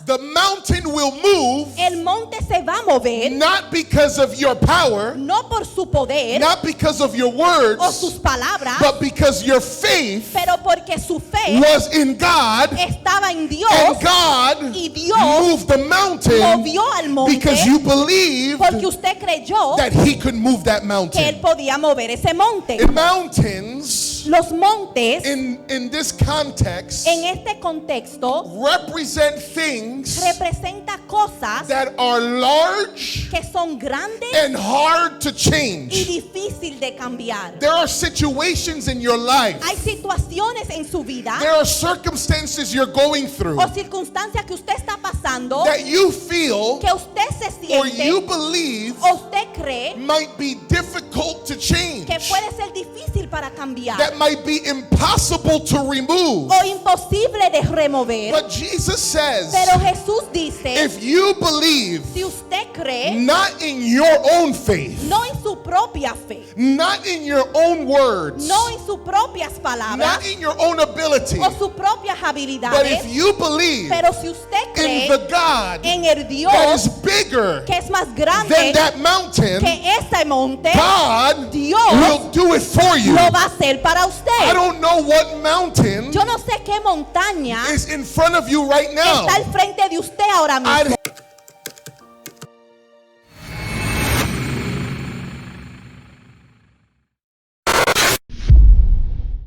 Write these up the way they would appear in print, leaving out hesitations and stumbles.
the mountain will move, el monte se va a mover, not because of your power, no por su poder not because of your o words, sus palabras, but because your faith pero porque su fe was in God, estaba en Dios, and God y Dios moved the mountain movió al monte because you believed porque usted creyó that He could move that que él mountain. podía mover ese monte. In mountains, Los montes in this context, en este contexto represent things representa cosas that are large que son grandes and hard to y change. difícil de cambiar. There are situations in your life, Hay situaciones en su vida there are circumstances you're going through o circunstancias que usted está pasando that you feel que usted se or siente you believe o usted cree might be difficult to change, que puede ser difícil para cambiar that might be impossible to remove. o imposible de remover. But Jesus says, Pero Jesús dice, if you believe si usted cree, not in your own faith, no en su propia fe, not in your own words, no en sus propias palabras not in your own ability, o sus propias but habilidades, if you believe pero si usted in cree the God en el that Dios is bigger que es más than grande that mountain, que ese monte, God Dios will do it for you. lo va a hacer para usted. I don't know what mountain Yo no sé qué montaña is in front of you right now. está al frente de usted ahora mismo.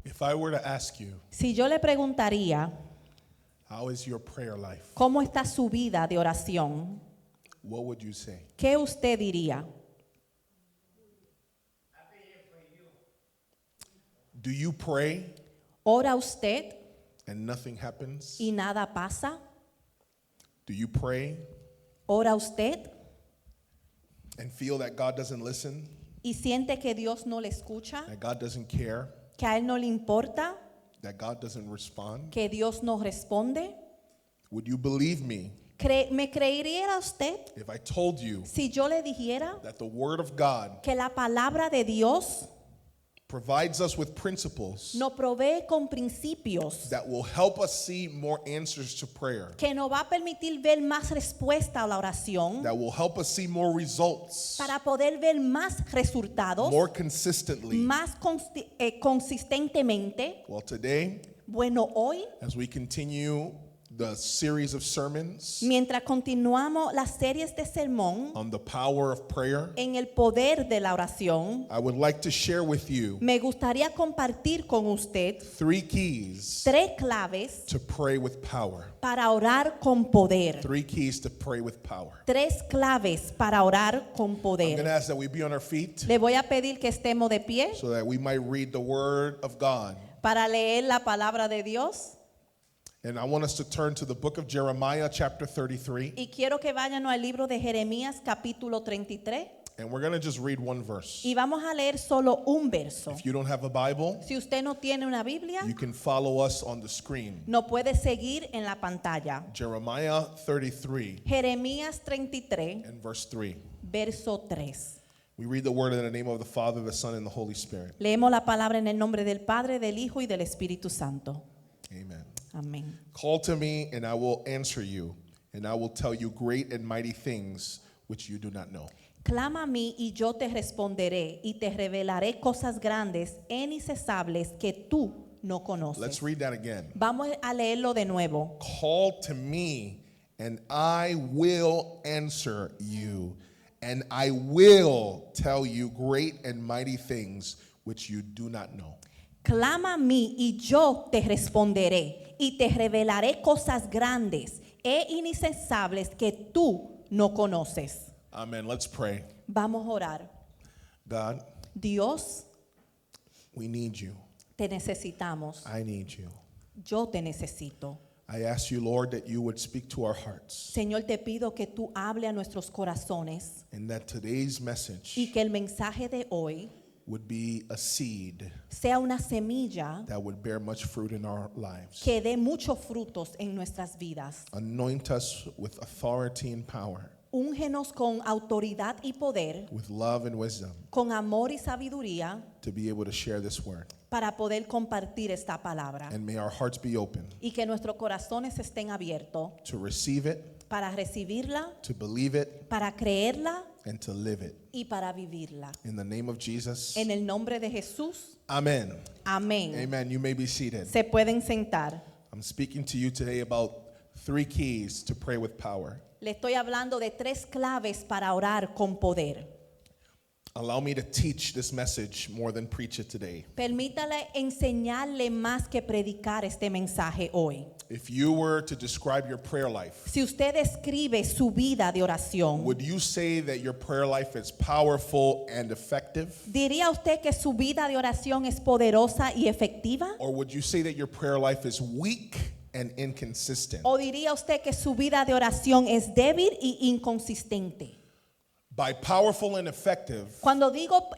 If I were to ask you, Si yo le preguntaría, how is your prayer life? ¿cómo está su vida de oración? What would you say? ¿Qué usted diría? Do you pray ¿Ora usted and nothing happens? y nada pasa? Do you pray ¿Ora usted and feel that God doesn't listen, y siente que Dios no le escucha, that God doesn't care, que a él no le importa, that God doesn't respond? que Dios no responde? Would you believe me ¿Me creería usted if I told you si yo le dijera that the Word of God que la palabra de Dios provides us with principles nos provee con principios that will help us see more answers to prayer, que nos va a permitir ver más respuesta a la oración, that will help us see more results para poder ver más resultados, more consistently? más consistentemente? Well, today, Bueno, hoy, as we continue the series of sermons mientras continuamos las series de sermón on the power of prayer, en el poder de la oración, I would like to share with you me gustaría compartir con usted 3 keys 3 claves to pray with power. para orar con poder. 3 keys to pray with power. 3 claves para orar con I'm going to poder. ask that we be on our feet Le voy a pedir que estemos de pie so that we might read the Word of God. para leer la palabra de Dios. And I want us to turn to the book of Jeremiah, chapter 33. Y quiero que vayan al libro de Jeremías capítulo 33 And we're going to just read one verse. y vamos a leer solo un verso. If you don't have a Bible, Si usted no tiene una Biblia, you can follow us on the screen. no puede seguir en la pantalla. Jeremiah 33 Jeremías 33, and verse 3. verso 3. We read the word in the name of the Father, the Son, and the Holy Spirit. Leemos la palabra en el nombre del Padre, del Hijo y del Espíritu Santo. Amen. Amén. Call to me, and I will answer you, and I will tell you great and mighty things which you do not know. Clama a mí y yo te responderé y te revelaré cosas grandes e incesables que tú no conoces. Let's read that again. Vamos a leerlo de nuevo. Call to me, and I will answer you, and I will tell you great and mighty things which you do not know. Clama a mí y yo te responderé y te revelaré cosas grandes e incesables que tú no conoces. Amen. Let's pray. Vamos a orar. God, Dios, we need you. te necesitamos. I need you. Yo te necesito. I ask you, Lord, that you would speak to our hearts, Señor, te pido que tú hable a nuestros corazones and that today's message y que el mensaje de hoy would be a seed sea una semilla that would bear much fruit in our lives. que dé muchos frutos en nuestras vidas. Anoint us with authority and power. Úngenos con autoridad y poder, with love and wisdom, con amor y sabiduría, to be able to share this word. para poder compartir esta palabra. And may our hearts be open Y que nuestros corazones estén abiertos to receive it, para recibirla, to believe it, para creerla and to live it. y para vivirla. In the name of Jesus, En el nombre de Jesús, amen. amén. Amen. You may be seated. Se pueden sentar. I'm speaking to you today about 3 keys to pray with power. Le estoy hablando de 3 claves para orar con poder. Allow me to teach this message more than preach it today. Permítale enseñarle más que predicar este mensaje hoy. If you were to describe your prayer life, Si usted describe su vida de oración, would you say that your prayer life is powerful and effective? ¿diría usted que su vida de oración es poderosa y efectiva? Or would you say that your prayer life is weak and inconsistent? ¿O diría usted que su vida de oración es débil y inconsistente? By powerful and effective, Cuando digo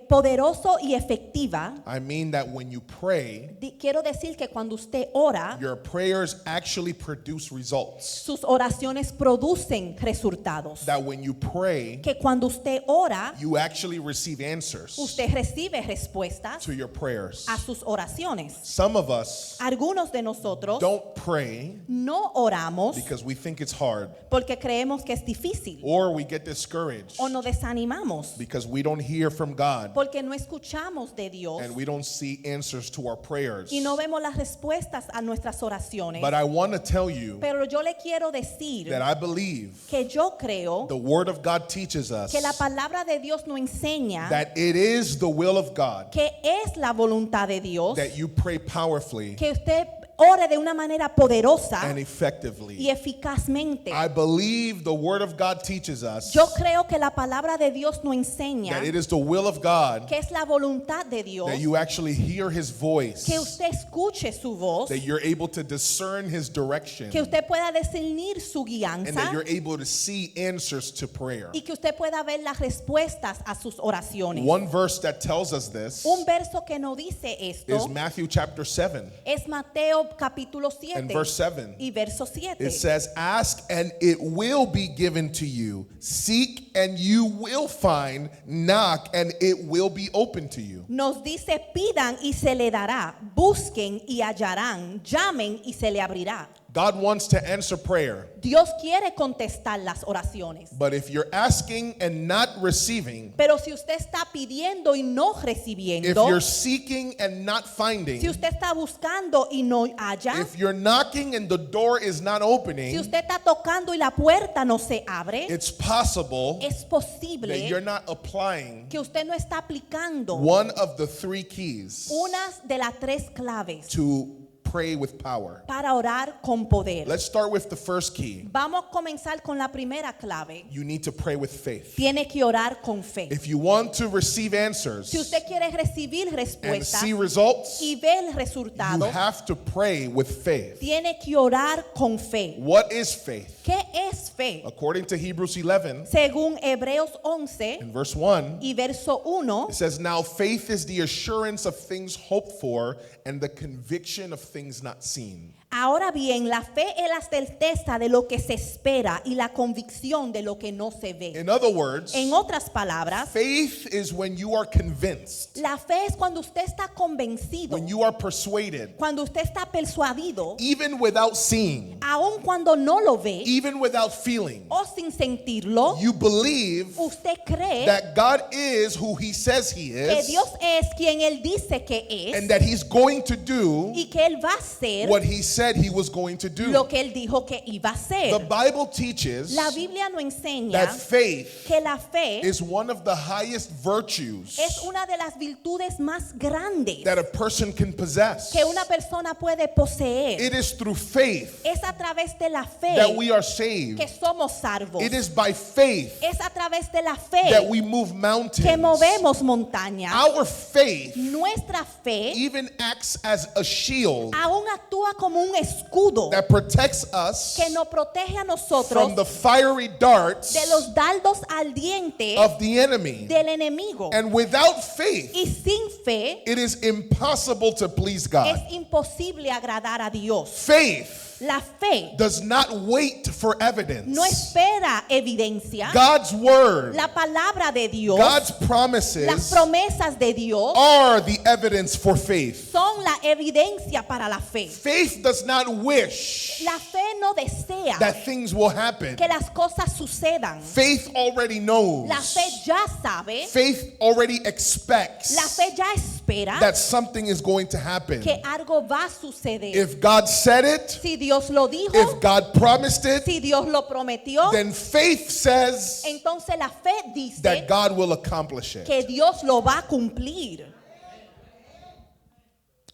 poderoso y efectiva, I mean that when you pray, quiero decir que cuando usted ora, your prayers actually produce results. sus oraciones producen resultados. That when you pray, Que cuando usted ora, you actually receive answers usted recibe respuestas to your prayers. a sus oraciones. Some of us Algunos de nosotros don't pray no oramos because we think it's hard, porque creemos que es difícil or we get discouraged o nos desanimamos because we don't hear from God porque no escuchamos de Dios and we don't see answers to our prayers. y no vemos las respuestas a nuestras oraciones. But I want to tell you Pero yo le quiero decir that I believe que yo creo the Word of God teaches us que la palabra de Dios nos enseña that it is the will of God que es la voluntad de Dios that you pray powerfully que usted ore de una manera poderosa and y effectively. eficazmente. I believe the Word of God teaches us Yo creo que la palabra de Dios nos enseña that it is the will of God que es la voluntad de Dios that you actually hear His voice, que usted escuche su voz, that you're able to discern His direction, que usted pueda discernir su and that guianza you're able to see answers to prayer. y que usted pueda ver las respuestas a sus oraciones. One verse that tells us this Un verso que nos dice esto is Matthew chapter 7 es Mateo capítulo and 7 verse 7. y verso 7. It says, "Ask and it will be given to you. Seek and you will find. Knock and it will be open to you." Nos dice, pidan y se le dará, busquen y hallarán, llamen y se le abrirá. God wants to answer prayer, Dios quiere contestar las oraciones. but if you're asking and not receiving, Pero si usted está pidiendo y no if recibiendo, you're seeking and not si finding, usted está buscando y no halla, if you're knocking and the door is not si opening, usted está tocando y la puerta no se abre, it's possible es that posible you're not applying que usted no está aplicando one of the 3 keys unas de las 3 claves to pray with power. para orar con poder. Let's start with the first key. Vamos a comenzar con la primera clave. You need to pray with faith. Tiene que orar con fe. If you want to receive answers Si usted quiere recibir and respuestas see results, y ver you resultados, have to pray with faith. tiene que orar con fe. What is faith? ¿Qué es fe? According to Hebrews 11 Según Hebreos 11 in verse 1, y verso 1, it says, "Now faith is the assurance of things hoped for and the conviction of things not seen." ahora bien, la fe es la certeza de lo que se espera y la convicción de lo que no se ve. In other words, En otras palabras, faith is when you are convinced, la fe es cuando usted está convencido, when you are persuaded, cuando usted está persuadido, even without seeing, aun cuando no lo ve even without feeling. o sin sentirlo, You believe usted cree that God is who He says He que is, Dios es quien Él dice que es and that He's going to do y que Él va a hacer what He said He was going to do. lo que Él dijo que iba a The hacer. Bible teaches La Biblia nos enseña that faith que la fe is one of the highest virtues es una de las virtudes más grandes that a person can possess. que una persona puede poseer. It is through faith Es a través de la fe that we are saved. que somos salvos. It is by faith Es a través de la fe that we move que mountains. movemos montañas. Our faith Nuestra fe even acts as a shield aún actúa como un escudo that protects us que nos protege a from nosotros the fiery darts de los dardos ardientes of the enemy. del enemigo. And without faith, Y sin fe it is impossible to please God. es imposible agradar a Dios. Faith La fe does not wait for evidence. no espera evidencia. God's word, La palabra de Dios, God's las promises promesas de Dios are the evidence for faith. son la evidencia para la fe. Faith does not wish La fe no desea that things will happen. que las cosas sucedan. Faith already knows. La fe ya sabe, Faith already expects la fe ya espera that something is going to happen. que algo va a suceder. If God said it, Si Dios lo dijo, if God promised it, si Dios lo prometió, then faith says entonces la fe dice that God will accomplish it. que Dios lo va a cumplir.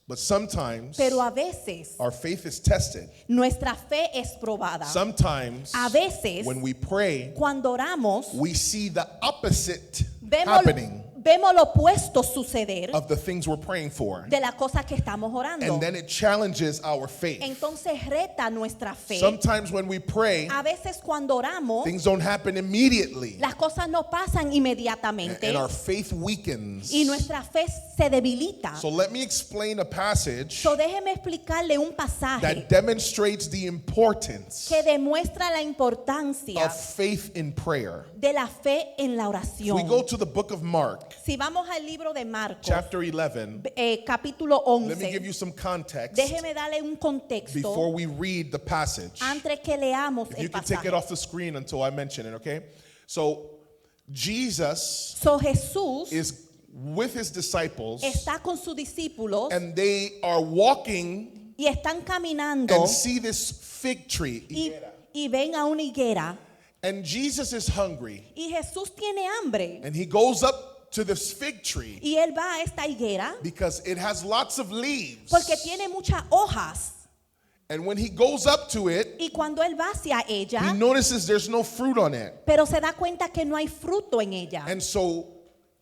But sometimes Pero a veces our faith is tested. nuestra fe es probada. Sometimes A veces when we pray, cuando oramos, we see the opposite vemos, happening vemos lo opuesto suceder of the things we're praying for. de la cosa que estamos orando. And then it challenges our faith. Entonces reta nuestra fe. Sometimes when we pray, A veces cuando oramos, things don't happen immediately. las cosas no pasan inmediatamente And our faith weakens. y nuestra fe se debilita. So let me explain a passage So déjeme explicarle un pasaje that demonstrates the importance que demuestra la importancia of faith in prayer. de la fe en la We oración. go to the book of Mark, Si vamos al libro de Marcos, chapter 11. capítulo Let me give 11, you some context déjeme darle un contexto before we read the passage. antes que leamos If el you can take it pasaje. off the screen until I mention it, okay? So Jesus So Jesús is with his disciples está con sus discípulos and they are walking y están caminando and see this fig tree. y ven a una higuera And Jesus is hungry y Jesús tiene hambre and he goes up to this fig tree y él va a esta higuera because it has lots of leaves. porque tiene muchas hojas And when he goes up to it, y cuando él va hacia he ella, notices there's no fruit on it. pero se da cuenta que no hay fruto en ella. And so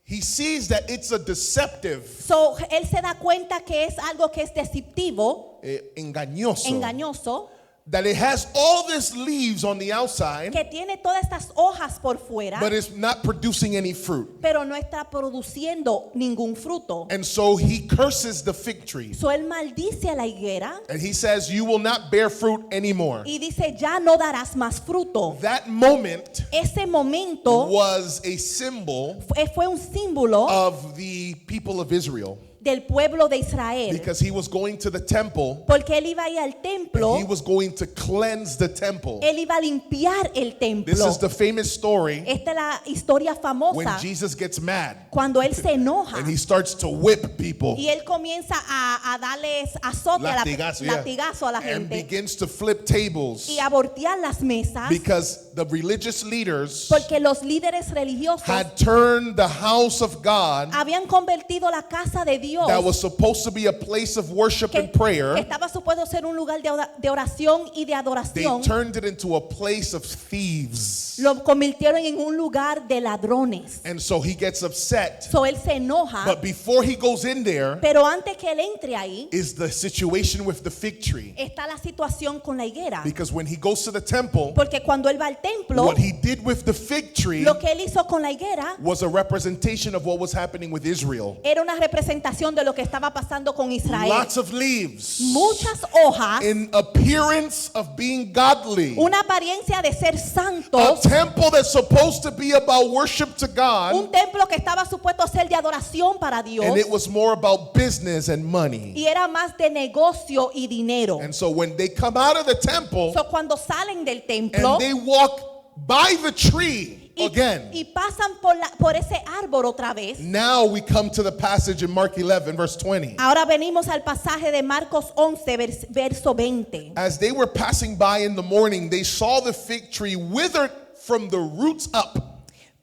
he sees that it's a deceptive, So él se da cuenta que es algo que es deceptivo, engañoso, engañoso, that it has all these leaves on the outside, que tiene todas estas hojas por fuera, but it's not producing any fruit. pero no está produciendo ningún fruto. And so he curses the fig tree. So él maldice a la higuera And he says, you will not bear fruit anymore. y dice, ya no darás más fruto. That moment Ese momento was a symbol fue un símbolo of the people of Israel del pueblo de Israel, because he was going to the temple. porque él iba a ir al templo, He was going to cleanse the temple. él iba a limpiar el This templo. is the famous story Esta es la historia when famosa Jesus gets mad cuando él se enoja and he starts to whip people. y él comienza a darles azote a la, Latigazo, yeah. latigazo a la And gente begins to flip tables y a voltear las mesas, because the religious leaders porque los líderes religiosos had turned the house of God habían convertido la casa de Dios, that was supposed to be a place of worship que and prayer. estaba supuesto ser un lugar de oración y de They adoración, turned it into a place of thieves. lo convirtieron en un lugar de ladrones. And so he gets upset. So él se enoja, But before he goes in there pero antes que él entre ahí is the situation with the fig tree. está la situación con la higuera, Because when he goes to the temple, porque cuando él va al templo, what he did with the fig tree lo que él hizo con la higuera was a representation of what was happening with Israel. era una representación de lo que estaba pasando con Israel. Lots of leaves. Muchas hojas, In appearance of being godly. una apariencia de ser A santos, temple that's supposed to be about worship to un God, templo que estaba supuesto a ser de adoración para Dios and it was more about business and money. y era más de negocio y dinero. And so when they come out of the temple So, cuando salen del templo and they walk by the tree again, y pasan por ese árbol otra vez, now we come to the passage in Mark 11, verse 20. ahora venimos al pasaje de Marcos 11, verso 20. As they were passing by in the morning, they saw the fig tree withered from the roots up.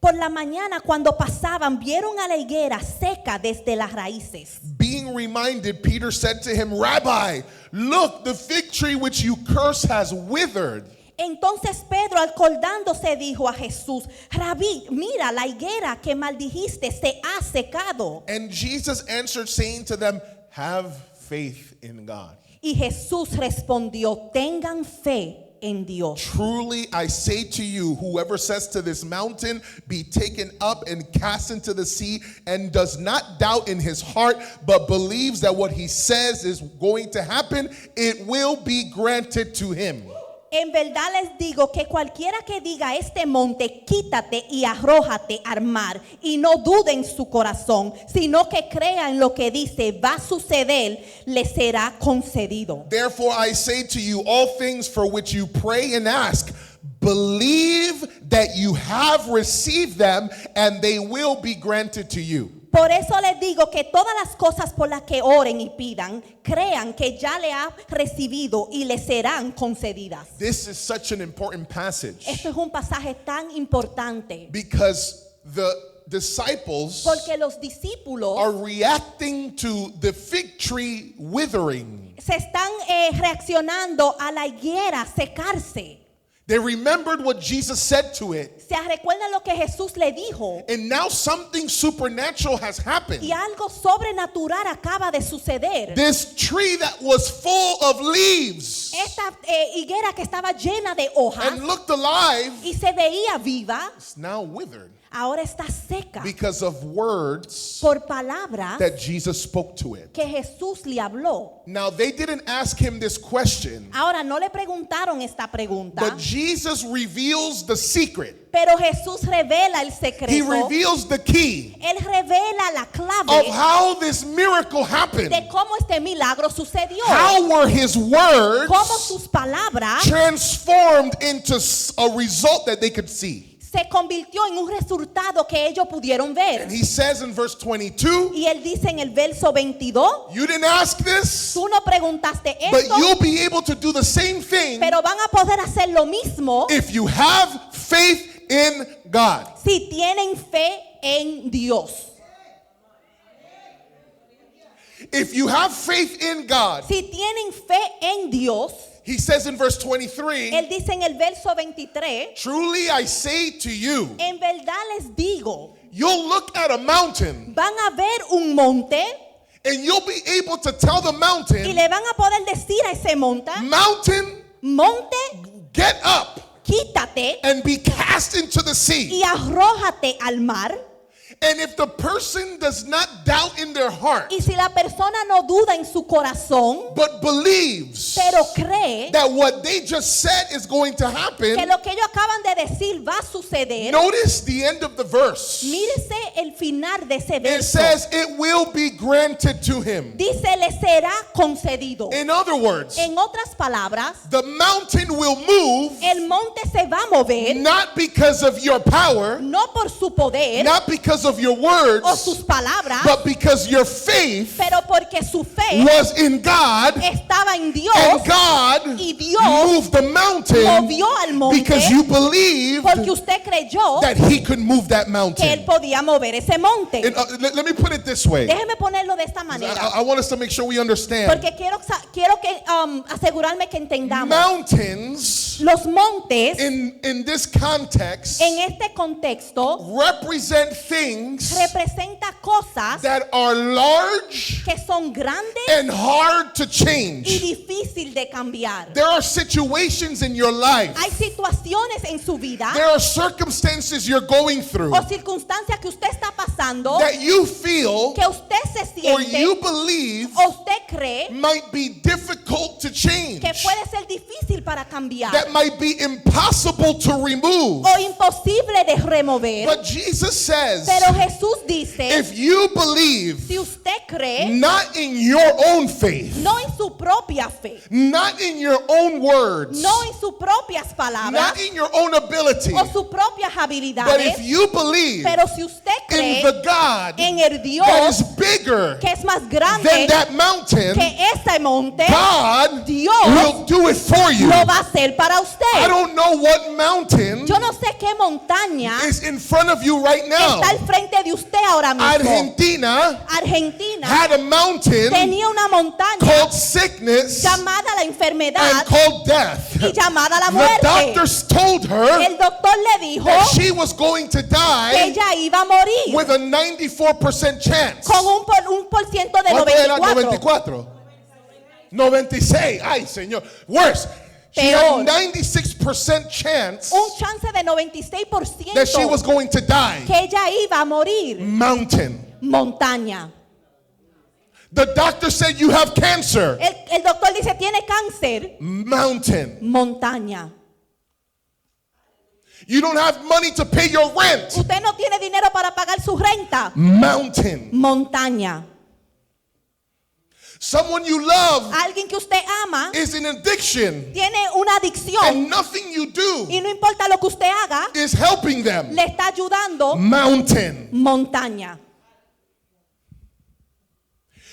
Por la mañana cuando pasaban vieron a la higuera seca desde las raíces. Being reminded, Peter said to him, Rabbi, look, the fig tree which you curse has withered. Entonces Pedro, acordándose, dijo a Jesús: Rabí, mira, la higuera que maldijiste se ha secado. And Jesus answered, saying to them, have faith in God. Y Jesús respondió: tengan fe en Dios. Truly I say to you, whoever says to this mountain, be taken up and cast into the sea, and does not doubt in his heart, but believes that what he says is going to happen, it will be granted to him. En verdad les digo que cualquiera que diga a este monte, quítate y arrójate al mar, y no dude en su corazón, sino que crea en lo que dice va a suceder, le será concedido. Therefore I say to you, all things for which you pray and ask, believe that you have received them, and they will be granted to you. Por eso les digo que todas las cosas por las que oren y pidan, crean que ya le ha recibido y le serán concedidas. This is such an important passage Esto es un pasaje tan importante because the disciples porque los discípulos are reacting to the fig tree withering. se están reaccionando a la higuera secarse. They remembered what Jesus said to it, Se recuerdan lo que Jesús le dijo and now something supernatural has happened. y algo sobrenatural acaba de suceder. This tree that was full of leaves Esta higuera que estaba llena de hojas and looked alive y se veía viva, is now withered ahora está seca because of words por palabras that Jesus spoke to it. que Jesús le habló. Now they didn't ask him this question, Ahora no le preguntaron esta pregunta, but Jesus reveals the secret. pero Jesús revela el He secreto. reveals the key Él revela la of clave how this miracle happened. de cómo este milagro sucedió. How were his words Cómo sus palabras transformed into a result that they could see? se convirtió en un resultado que ellos pudieron ver. And he says in verse 22, Y él dice en el verso 22, you didn't ask this, tú no preguntaste but esto, you'll be able to do the same thing pero van a poder hacer lo mismo if you have faith in God. si tienen fe en Dios. If you have faith in God, Si tienen fe en Dios, he says in verse 23, él dice en el verso 23, truly I say to you, en verdad les digo, you'll look at a mountain van a ver un monte and you'll be able to tell the y mountain, le van a poder decir a ese monte, monte, get up quítate and be cast into the sea. y arrójate al mar. And if the person does not doubt in their heart, Y si la persona no duda en su corazón, but believes pero cree that what they just said is going to que happen, lo que ellos acaban de decir va a suceder, notice the end of the verse. mírese el final de ese It verso. says it will be granted to him. Dice, le será concedido. In other words, En otras palabras, the mountain will move el monte se va a mover, not because of your power, no por su poder not because of your o words, sus palabras, but because your faith pero porque su fe was in God, estaba en Dios and God y Dios moved the mountain movió al monte because you believed porque usted creyó that he could move that que él mountain. podía mover ese monte. And, let me put it this way. Déjeme ponerlo de esta manera, I want us to make sure we understand. porque quiero que asegurarme que entendamos. Mountains Los montes in this context en este contexto represent things representa cosas that are large que son grandes and hard to y change. difícil de cambiar. There are situations in your life. Hay situaciones en su vida There are circumstances you're going through o circunstancias que usted está pasando that you feel que usted se or siente you believe o usted cree might be difficult to change, que puede ser difícil para cambiar that might be impossible to remove. o imposible de remover. But Jesus says, Pero Jesús dice, if you believe si usted cree, not in your own faith, no en su propia fe, not in your own words, no en sus propias palabras not in your own ability, o sus propias but habilidades, if you believe pero si usted in cree the God en el that Dios is bigger que es más than grande that mountain, que ese monte, God Dios will do it for you. lo va a hacer para I usted. don't know what mountain Yo no sé qué montaña is in front of you right now. está al frente de usted ahora mismo. Argentina Argentina had a mountain tenía una montaña called sickness llamada la and enfermedad called death. y llamada la The muerte. doctors told her El doctor le dijo that she was going to que die ella iba a morir with a 94% chance. con un por ciento de ¿Cuánto era? 94. 94. 96. Ay, Señor. Worse. She had peor. 96% chance Un chance de 96% that she was going to die. que ella iba a morir. Mountain. Montaña. The doctor said you have cancer. El doctor dice, tiene cáncer. Mountain. Montaña. You don't have money to pay your rent. Usted no tiene dinero para pagar su renta. Mountain. Montaña. Someone you love Alguien que usted ama is in addiction, tiene una adicción and nothing you do y no importa lo que usted haga, is helping them. le está ayudando. Mountain. Montaña.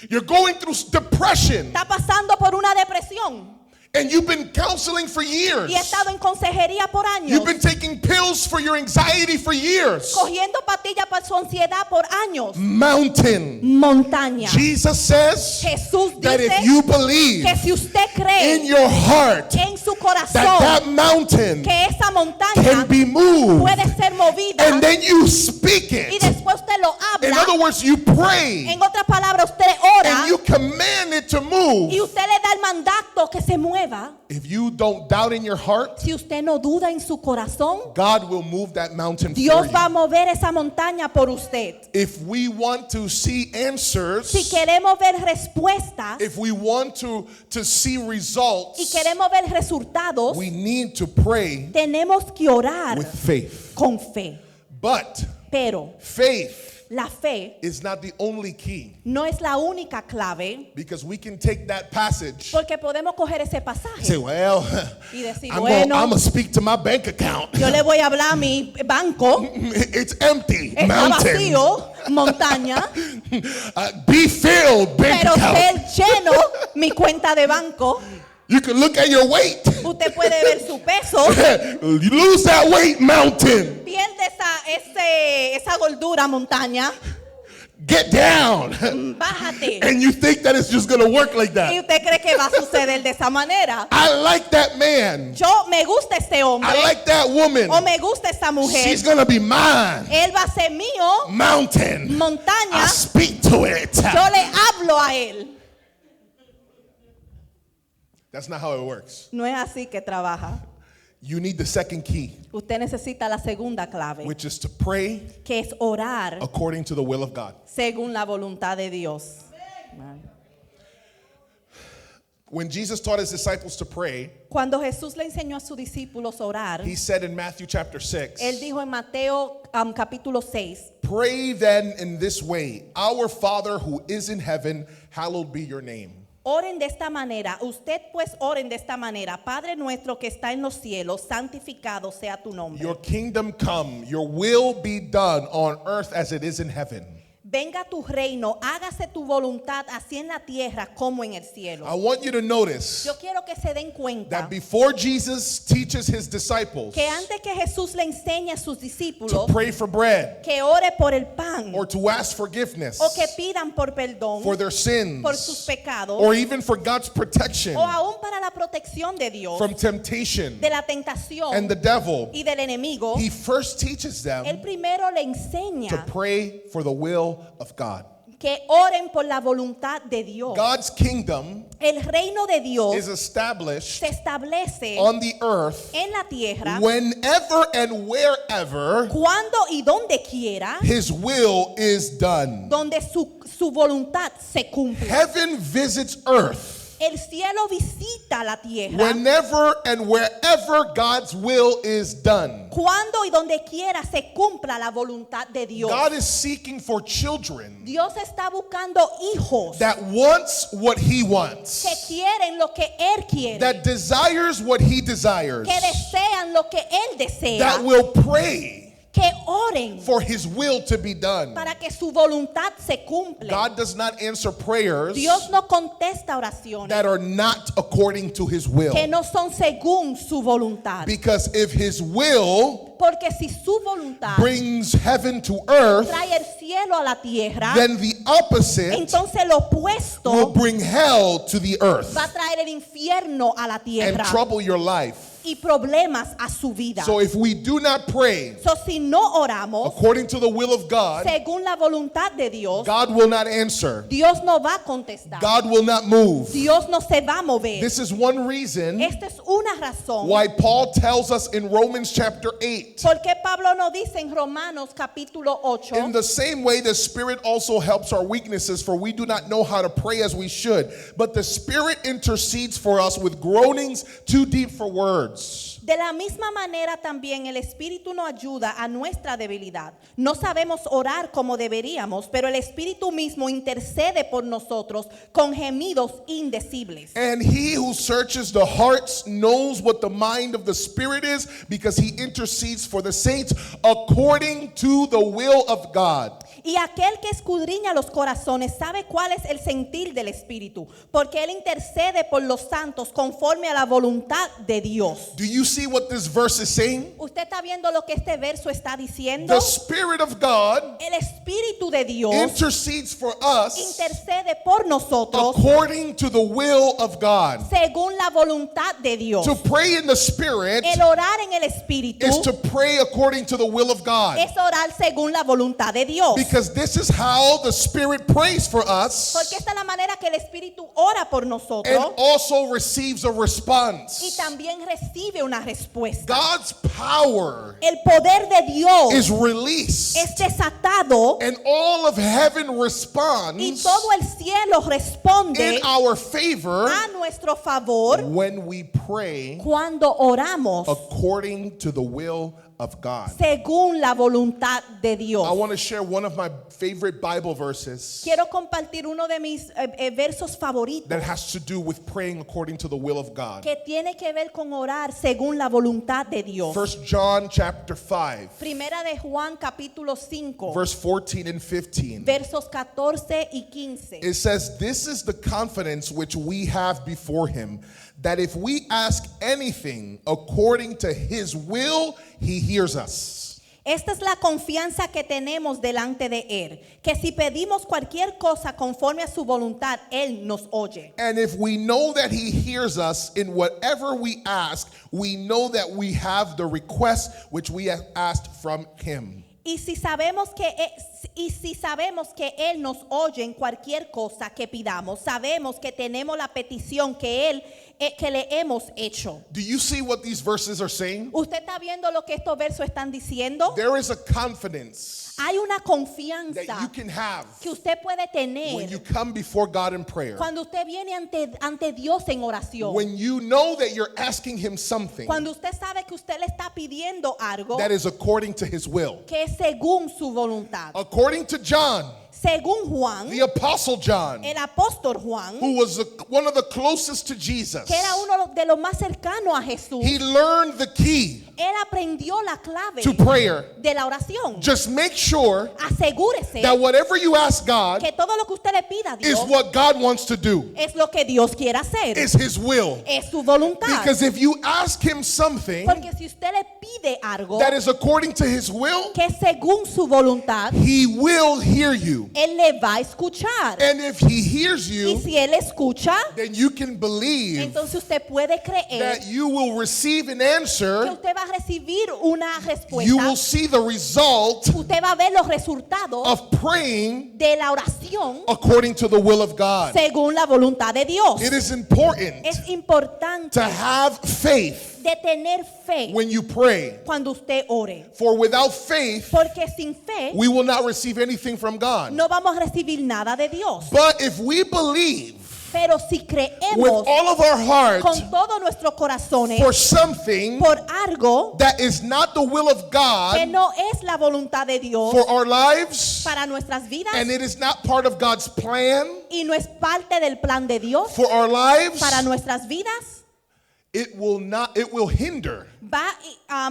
You're going through depression, Está pasando por una depresión and you've been counseling for years. y ha estado en consejería por años, You've been taking pills for your anxiety for years. cogiendo pastillas para su ansiedad por años. Mountain. Montaña. Jesus says Jesús that dice if you believe que si usted cree in your heart en su corazón that mountain que esa can montaña be moved, puede ser movida and then you speak y it. después usted lo In habla, other words, you pray en otras palabras usted ora and you command it to move. y usted le da el mandato que se mueva. If you don't doubt in your heart, Si usted no duda en su corazón, God will move that mountain for Dios va a you. mover esa montaña por usted. If we want to see answers, Si queremos ver respuestas if we want to see y results, queremos ver resultados, we need to pray tenemos que orar with faith. con fe. But Pero faith la fe is not the only key, no es la única clave, because we can take that passage porque podemos coger ese and pasaje say, well, y decir, I'm bueno, going to speak to my bank account. yo le voy a hablar a mi banco, It's empty. está Mountain. vacío, montaña, Be filled, bank pero account. ser lleno mi cuenta de banco. You can look at your weight. Usted puede ver su peso, You lose that weight, mountain. pierde esa gordura, montaña, Get down. bájate. And you think that it's just going to work like Y that. usted cree que va a suceder de esa manera. I like that man. Yo me gusta este hombre I like that woman. o me gusta esta mujer. She's going to be mine. Él va a ser mío, Mountain. I montaña. speak to it. Yo le hablo a él. That's not how it works. No es así que trabaja. You need the second key, Usted necesita la segunda clave, which is to pray que es orar according to the will of God. según la voluntad de Dios. When Jesus taught his disciples to pray, Cuando Jesús le enseñó a sus discípulos a orar, he said in Matthew chapter 6, él dijo en Mateo capítulo 6, pray then in this way, our Father who is in heaven, hallowed be your name. oren de esta manera, usted pues oren de esta manera, Padre nuestro que está en los cielos, santificado sea tu nombre. Your kingdom come, your will be done on earth as it is in heaven. Venga tu reino, hágase tu voluntad así en la tierra como en el cielo. I want you to notice Yo quiero que se den cuenta that before Jesus teaches his disciples que antes que Jesús le enseñe a sus to discípulos pray for bread que ore por el pan or to ask forgiveness o que pidan por perdón for their sins por sus pecados or even for God's protection o aún para la protección de Dios from temptation de la tentación and the devil, y del enemigo, he first teaches él them primero le to enseña pray for the will of God. que oren por la voluntad de Dios. God's kingdom El reino de Dios is established se establece on the earth en la tierra whenever and wherever cuando y donde quiera, his will is done. donde su voluntad se cumple. Heaven visits earth El cielo visita la tierra whenever and wherever God's will is done. cuando y donde quiera se cumpla la voluntad de Dios. God is seeking for children Dios está buscando hijos that wants what he que wants, quieren lo que Él quiere, that desires what he desires, que desean lo que Él desea, that will pray que oren for his will to be done. para que su voluntad se cumpla. God does not answer prayers Dios no contesta oraciones that are not according to his will. que no son según su voluntad. Because if his will Porque si su voluntad brings heaven to earth, trae el cielo a la tierra, then the opposite entonces lo opuesto will bring hell to the earth va a traer el infierno a la and tierra trouble your life. y problemas a su vida. So if we do not pray So, si no oramos according to the will of God, según la voluntad de Dios, God will not answer. Dios no va a contestar. God will not move. Dios no se va a mover. This is one reason Esta es una razón why Paul tells us in Romans chapter 8, porque Pablo nos dice en Romanos capítulo 8, in the same way the Spirit also helps our weaknesses, for we do not know how to pray as we should, but the Spirit intercedes for us with groanings too deep for words. de la misma manera también el Espíritu nos ayuda a nuestra debilidad. No sabemos orar como deberíamos, pero el Espíritu mismo intercede por nosotros con gemidos indecibles. And he who searches the hearts knows what the mind of the Spirit is, because he intercedes for the saints according to the will of God. Y aquel que escudriña los corazones sabe cuál es el sentir del Espíritu, porque él intercede por los santos conforme a la voluntad de Dios. Do you see what this verse is saying? ¿Usted está viendo lo que este verso está diciendo? The Spirit of God El Espíritu de Dios intercedes for us intercede por nosotros according to the will of God. según la voluntad de Dios. To pray in the Spirit El orar en el Espíritu is to pray according to the will of God. es orar según la voluntad de Dios. Because this is how the Spirit prays for Porque us esta es la manera que el Espíritu ora por and nosotros also receives a y response. también recibe una respuesta. God's power El poder de Dios is released, es desatado and all of heaven y responds todo el cielo responde in our favor a nuestro favor when we pray cuando oramos according to the will of God. según la voluntad de I Dios. want to share one of my favorite Bible verses Quiero compartir uno de mis versos favoritos that has to do with praying according to the will of God. que tiene que ver con orar según la voluntad de Dios. 1 John chapter 5, Primera de Juan capítulo 5, verse 14 and 15. versos 14 y 15. It says, "This is the confidence which we have before him, that if we ask anything according to his will, he hears us." Esta es la confianza que tenemos delante de Él, que si pedimos cualquier cosa conforme a su voluntad, Él nos oye. And if we know that he hears us in whatever we ask, we know that we have the request which we have asked from him. Y si sabemos que Él nos oye en cualquier cosa que pidamos, sabemos que tenemos la petición que le hemos hecho. Do you see what these verses are saying? ¿Usted está viendo lo que estos versos están diciendo? There is a confidence Hay una that confianza you can have que usted puede when you tener come before God in prayer. cuando usted viene ante Dios en oración. When you know that you're asking him something Cuando usted sabe que usted le está pidiendo algo that is according to his will. que es según su voluntad. According to John, Según Juan, the Apostle John, el apóstol Juan, who was one of the closest to Jesus, que era uno de los más cercanos a Jesús, he learned the key él aprendió la clave to prayer. de la oración. Just make sure Asegúrese that whatever you ask God que todo lo que usted le pida a is Dios what God wants to do, es lo que Dios quiere hacer, is his will. es su voluntad. Because if you ask him something Porque si usted le pide algo that is according to his will, que es según su voluntad, he will hear you. él le va a escuchar. And if he hears Y you, si él escucha, then you can believe entonces usted puede creer that you will receive an que answer. usted va a recibir una You will respuesta. see the result Usted va a ver los resultados of praying de la oración according to the will of God. según la voluntad de Dios. It is important Es importante to have faith de tener fe when you pray. cuando usted ore. For without faith, Porque sin fe we will not receive anything from God. no vamos a recibir nada de Dios. But if we believe Pero si with creemos all of our heart con todos nuestros corazones for something por algo that is not the will of que God no es la voluntad de Dios for our lives, para nuestras vidas and it is not part of God's plan y no es parte del plan de Dios for our lives, para nuestras vidas, it will hinder va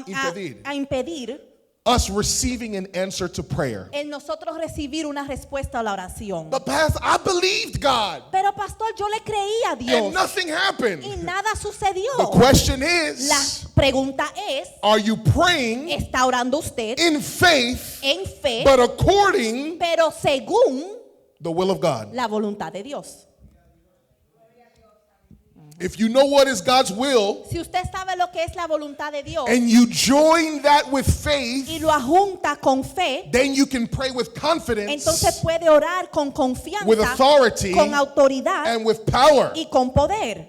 Impedir. a impedir us receiving an answer to prayer. el nosotros recibir una respuesta a la oración. But Pastor, I believed God Pero pastor, yo le creí a and Dios nothing happened. y nada sucedió. The question La is, pregunta es, are you praying ¿está orando usted in faith en fe, but according pero según the will of God? la voluntad de Dios? If you know what is God's will Si usted sabe lo que es la voluntad de Dios and you join that with faith, y lo ajunta con fe, then you can pray with confidence, entonces puede orar con with confianza, authority, con autoridad and with power. y con poder.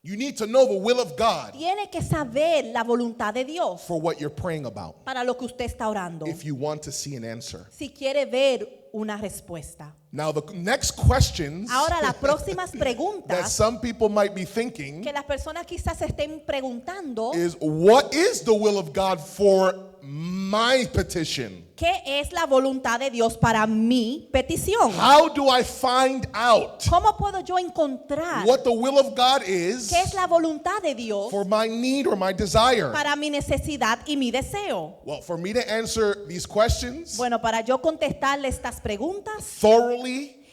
You need to know the will of God Tiene que saber la voluntad de Dios for what you're praying about para lo que usted está orando, if you want to see an answer. si quiere ver una respuesta. Now, the next questions Ahora, las próximas that preguntas some people might be thinking que las personas quizás se estén preguntando, is, what is the will of God for my petition? ¿qué es la voluntad de Dios para mi petición? How do I find out ¿Cómo puedo yo encontrar what the will of God is qué es la voluntad de Dios for my need or my desire? para mi necesidad y mi deseo? Well, for me to answer these questions Bueno, para yo contestarle estas preguntas thoroughly,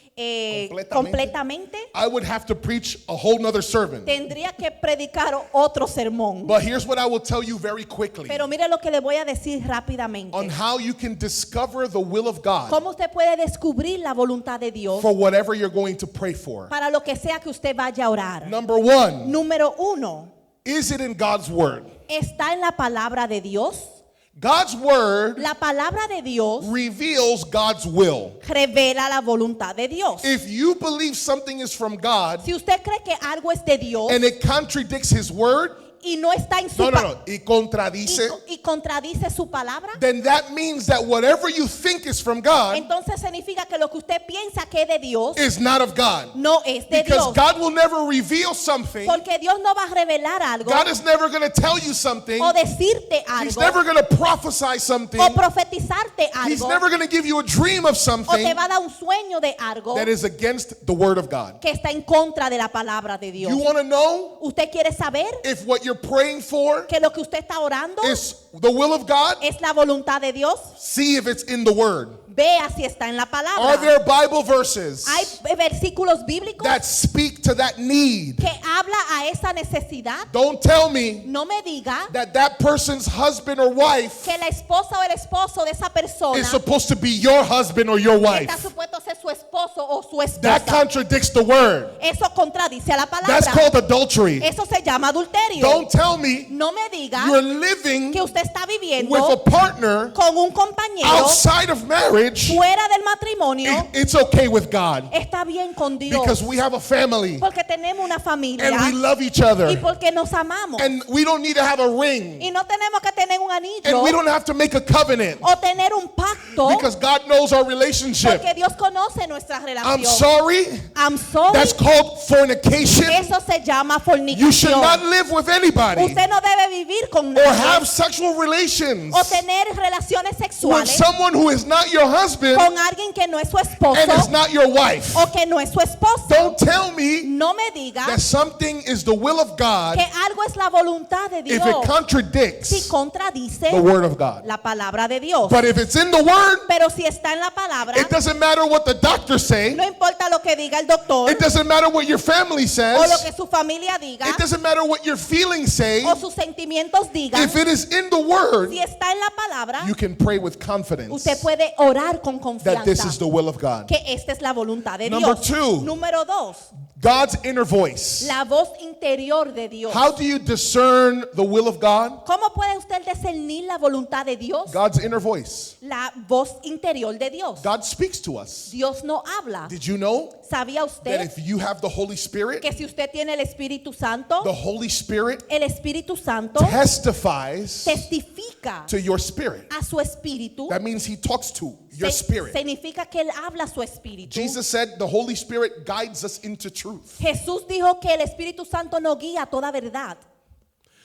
completamente, I would have to preach a whole nother sermon. tendría que predicar otro sermón. But here's what I will tell you very quickly Pero mire lo que le voy a decir rápidamente. on how you can discover the will of God ¿Cómo usted puede descubrir la voluntad de Dios for whatever you're going to pray for. para lo que sea que usted vaya a orar? Number one, Número 1, is it in God's word? ¿está en la palabra de Dios? God's word La palabra de Dios reveals God's will. revela la voluntad de Dios. If you believe something is from God Si usted cree que algo es de Dios and it contradicts his word, y no está en su y contradice, y contradice su palabra, then that means that whatever you think is from God entonces significa que lo que usted piensa que es de Dios is not of God. no es de Because Dios. God will never reveal something. Porque Dios no va a revelar algo God is never going to tell you something. o decirte He's algo never going to prophesy something. o profetizarte He's algo never going to give you a dream of o te something va a dar un sueño de algo that is against the word of God. que está en contra de la palabra de Dios. You want to know ¿Usted quiere saber if what you're praying for que lo que usted está orando is the will of God? es la voluntad de Dios? See if it's in the word. Vea si está en la Are palabra. there Bible verses Hay versículos bíblicos that speak to that need? que habla a esa necesidad. Don't tell me No me diga that person's husband or wife que la esposa o el esposo de esa persona is supposed to be your husband or your wife. está supuesto ser su esposo o su That esposa. contradicts the word. Eso contradice a la That's palabra. called adultery. Eso se llama adulterio. Don't tell me No me diga you're living que usted está viviendo with a partner con un compañero outside of marriage. fuera del matrimonio. It's okay with God Está bien con Dios because we have a family porque tenemos una familia and we love each y other porque nos amamos and we don't need to have a ring y no tenemos que tener un and anillo we don't have to make a covenant o tener un pacto because God knows our relationship. porque Dios conoce nuestra I'm relación. sorry, I'm sorry. that's called fornication. Eso se llama You should fornicación. not live with anybody Usted no debe vivir con or have nadie sexual relations o tener relaciones with sexuales someone who is not your husband con alguien que no es su and is esposo not your wife. o que no es su esposa. Don't tell me No me diga that something is the will of God que algo es la voluntad de if Dios it contradicts si contradice the word of God. la palabra de Dios. But if it's in the word, Pero si está en la palabra, it doesn't matter what the doctors say. no importa lo que diga el doctor It doesn't matter what your family o lo says. que su familia diga It doesn't matter what your feelings say. o sus sentimientos digan. If it is in the word, Si está en la palabra, you can pray with confidence usted puede orar con that this is confianza the will of God. que esta es la voluntad de Number Dios. 2. Número 2, God's inner voice. la voz interior de Dios. How do you discern the will of God? ¿Cómo puede usted discernir la voluntad de Dios? God's inner voice. La voz interior de Dios. God speaks to us. Dios no habla. Did you know ¿Sabía that usted if you have the Holy Spirit, que si usted tiene el Espíritu Santo, the Holy Spirit el Espíritu Santo testifies testifica to your spirit? a su espíritu? That means he talks to your spirit. Significa que él habla a su espíritu. Jesus said the Holy Spirit guides us into truth. Jesús dijo que el Espíritu Santo nos guía a toda verdad.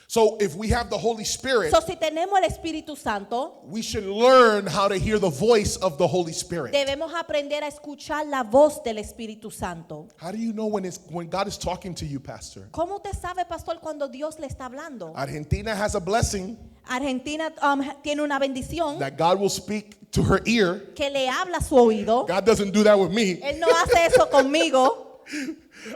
So if we have the Holy Spirit, So, si tenemos el Espíritu Santo, we should learn how to hear the voice of the Holy Spirit. debemos aprender a escuchar la voz del Espíritu Santo. How do you know when God is talking to you, Pastor? ¿Cómo usted sabe, pastor, cuando Dios le está hablando? Argentina has a blessing Argentina tiene una bendición that God will speak to her ear. que le habla a su oído. God doesn't do that with me. Él no hace eso conmigo.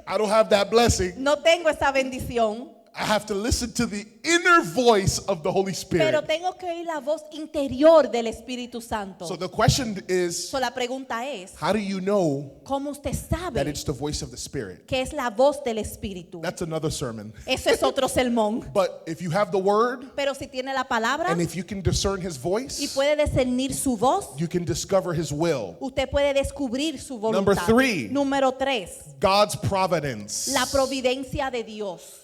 I don't have that blessing. No tengo esa bendición. I have to listen to the inner voice of the Holy pero Spirit. tengo que oír la voz interior del Espíritu Santo. So the question is, So, la pregunta es, how do you know ¿cómo usted that sabe it's the voice of the Spirit? que es la voz del Espíritu? That's another sermon. Eso es otro sermón. But if you have the word, Pero si tiene la palabra and if you can discern his y voice, puede discernir su voz, you can discover his will. usted puede descubrir su Number voluntad. 3. Número 3, God's providence. la providencia de Dios.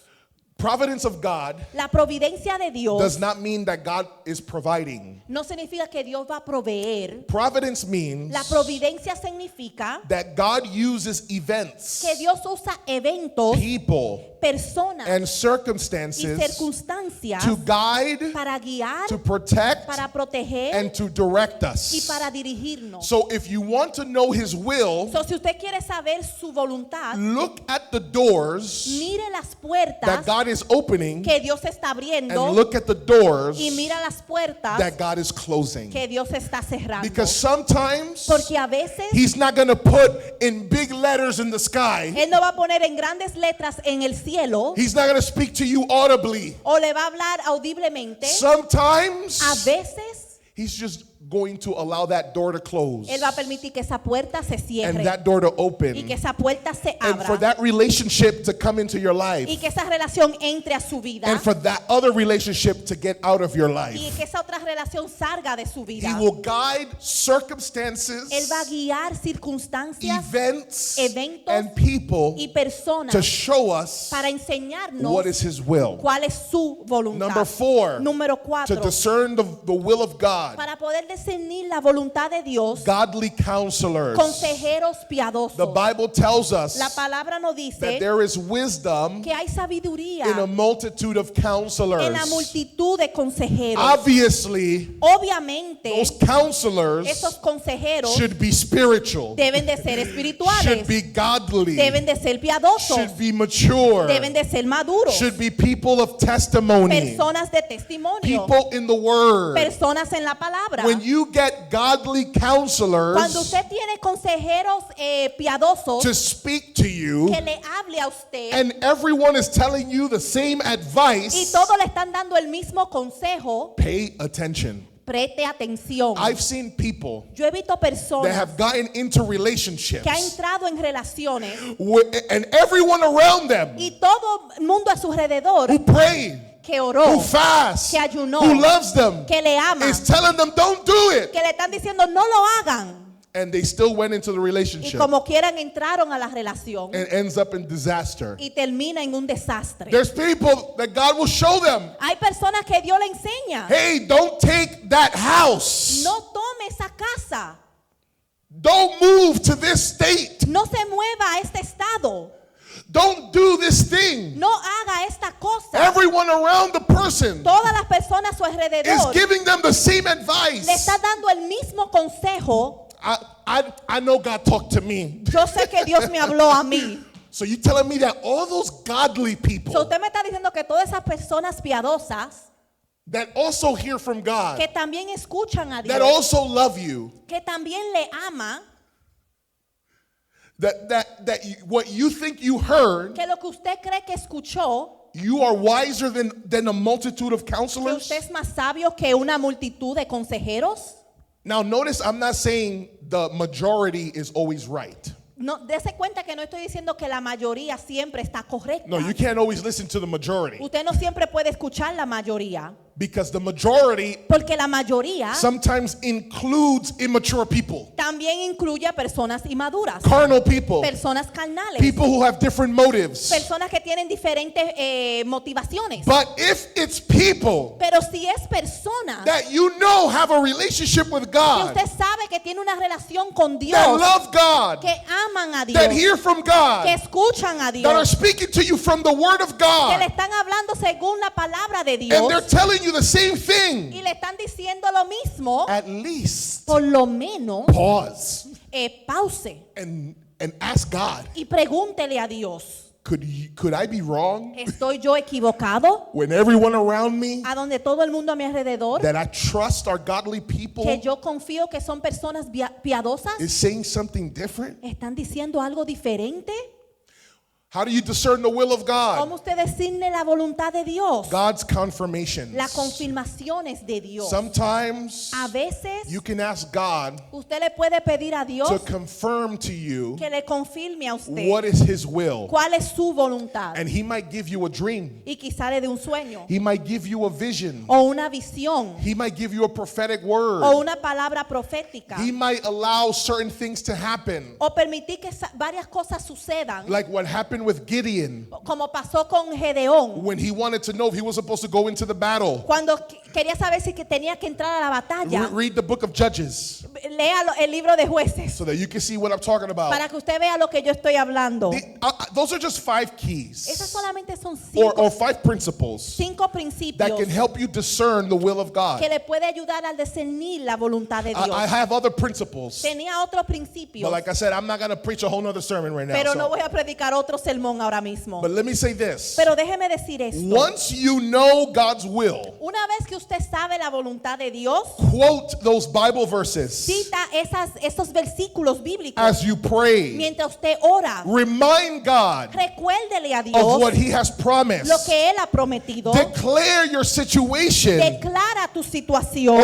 Providence of God La providencia de Dios does not mean that God is providing. no significa que Dios va a proveer. Providence means La providencia significa that God uses events, que Dios usa eventos, people, personas and y circumstances circunstancias to guide, para guiar, to protect, para proteger and to direct y us. para dirigirnos. So if you want to know his will, So, si usted quiere saber su voluntad, look at the doors mire las that puertas God is opening que Dios está abriendo and look at the doors y mira las puertas that God is closing. que Dios está cerrando. Because sometimes Porque a veces he's not going to put in big letters in the sky. Él no va a poner en grandes letras en el cielo He's not going to speak to you audibly. o le va a hablar audiblemente. Sometimes A veces he's just going to allow that door to close Él va a permitir que esa puerta se and cierre that door to y open que esa puerta se and for abra that relationship to come into your y life que esa relación entre a su vida and for that other relationship to get out of your y life. que esa otra relación salga de su He vida. will guide circumstances, Él va a guiar circunstancias, events, eventos and people y personas to show us para enseñarnos what is his will. cuál es su voluntad. Number 4, Número to 4, discern the will of God. para poder discernir la voluntad de Dios, Godly counselors. consejeros piadosos. The Bible tells us La palabra nos that dice there is wisdom que hay sabiduría in a multitude of en la counselors. multitud de consejeros. Obviously, Obviamente, those counselors esos consejeros should be spiritual, deben de ser should espirituales, be godly, deben de ser piadosos, should be mature, deben de ser maduros, should be people of testimony, personas de testimonio, people in the word. personas en la palabra. When you get godly counselors Cuando usted tiene consejeros piadosos to speak to you, que le hable a usted and everyone is telling you the same y advice, todos le están dando el mismo consejo, pay attention. preste atención. I've seen people Yo he visto that personas have gotten into relationships que han entrado en relaciones and everyone around them y todo el mundo a su alrededor who prayed, que who oró, fast, que ayunó, who loves them, que le ama, is telling them don't do it, que le están diciendo no lo hagan and they still went into the y relationship como quieran entraron a la relación and ends up in disaster. y termina en un desastre. There's people that God will show them, Hay personas que Dios le enseña, hey, don't take that house, no tome esa casa, don't move to this state, no se mueva a este estado, don't do this thing. no haga esta cosa. Everyone around the person Todas las personas a su is alrededor giving them the same le advice. está dando el mismo consejo. I know God talked to me. Yo sé que Dios me habló a mí. So you telling me that all those godly people So, usted me está diciendo que todas esas personas piadosas that also hear from God, que también escuchan a that Dios, also love you, que también le ama, what you think you heard, que lo que usted cree que escuchó, you are wiser than a multitude of que counselors. usted es más sabio que una multitud de consejeros. Now notice I'm not saying the majority is always right. No, dese cuenta que no estoy diciendo que la mayoría siempre está correcta. No, you can't always listen to the majority Usted no siempre puede escuchar la mayoría, because the majority porque la mayoría sometimes includes immature people, también incluye a personas inmaduras, carnal people, personas carnales, people who have different motives. personas que tienen diferentes motivaciones. But if it's people Pero si es personas that you know have a relationship with que God, usted sabe que tiene una relación con Dios, that love God, que aman a Dios, that hear from que God, escuchan a that are Dios, speaking to you from the Word of que le God, están hablando según la palabra de and they're Dios telling you the same y thing, le están diciendo lo mismo, at least por lo menos pause pause and ask God, y pregúntele a Dios, could I be wrong ¿estoy yo equivocado? when everyone around me A donde todo el mundo a mi alrededor, that I trust are godly que people yo confío que son personas piadosas, is saying something different? están diciendo algo diferente. How do you discern the will of God? ¿Cómo usted discierne la voluntad de Dios? God's confirmations. Las confirmaciones de Dios. Sometimes A veces you can ask God usted le puede pedir a Dios to confirm to you que le confirme a usted what is His will. cuál es su voluntad. And He might give you a dream. Y quizá le dé un sueño He might give you a vision. o una visión He might give you a prophetic word. o una palabra profética He might allow certain things to happen. o permitir que varias cosas sucedan, Like what happened with Gideon como pasó con Gedeón when he wanted to know if he was supposed to go into the battle. cuando quería saber si que tenía que entrar a la batalla. Read the book of Judges Lea el libro de Jueces so that you can see what I'm talking about. para que usted vea lo que yo estoy hablando. Those are just 5 Esas keys solamente son or 5 principles cinco that principios can help you discern the will of God. que le puede ayudar al discernir la voluntad de Dios. I have other principles, Tenía otros principios, but like I said, I'm not going to preach a whole nother sermon right now. pero no So. voy a predicar otro sermón ahora mismo. But let me say this. Pero déjeme decir esto. Once you know God's will, Una vez que usted sabe la voluntad de Dios, quote those Bible verses cita esos versículos bíblicos as you pray. mientras usted ora. Remind God Recuérdele a of Dios what He has lo promised. que Él ha prometido. Declare your situation. Declara tu situación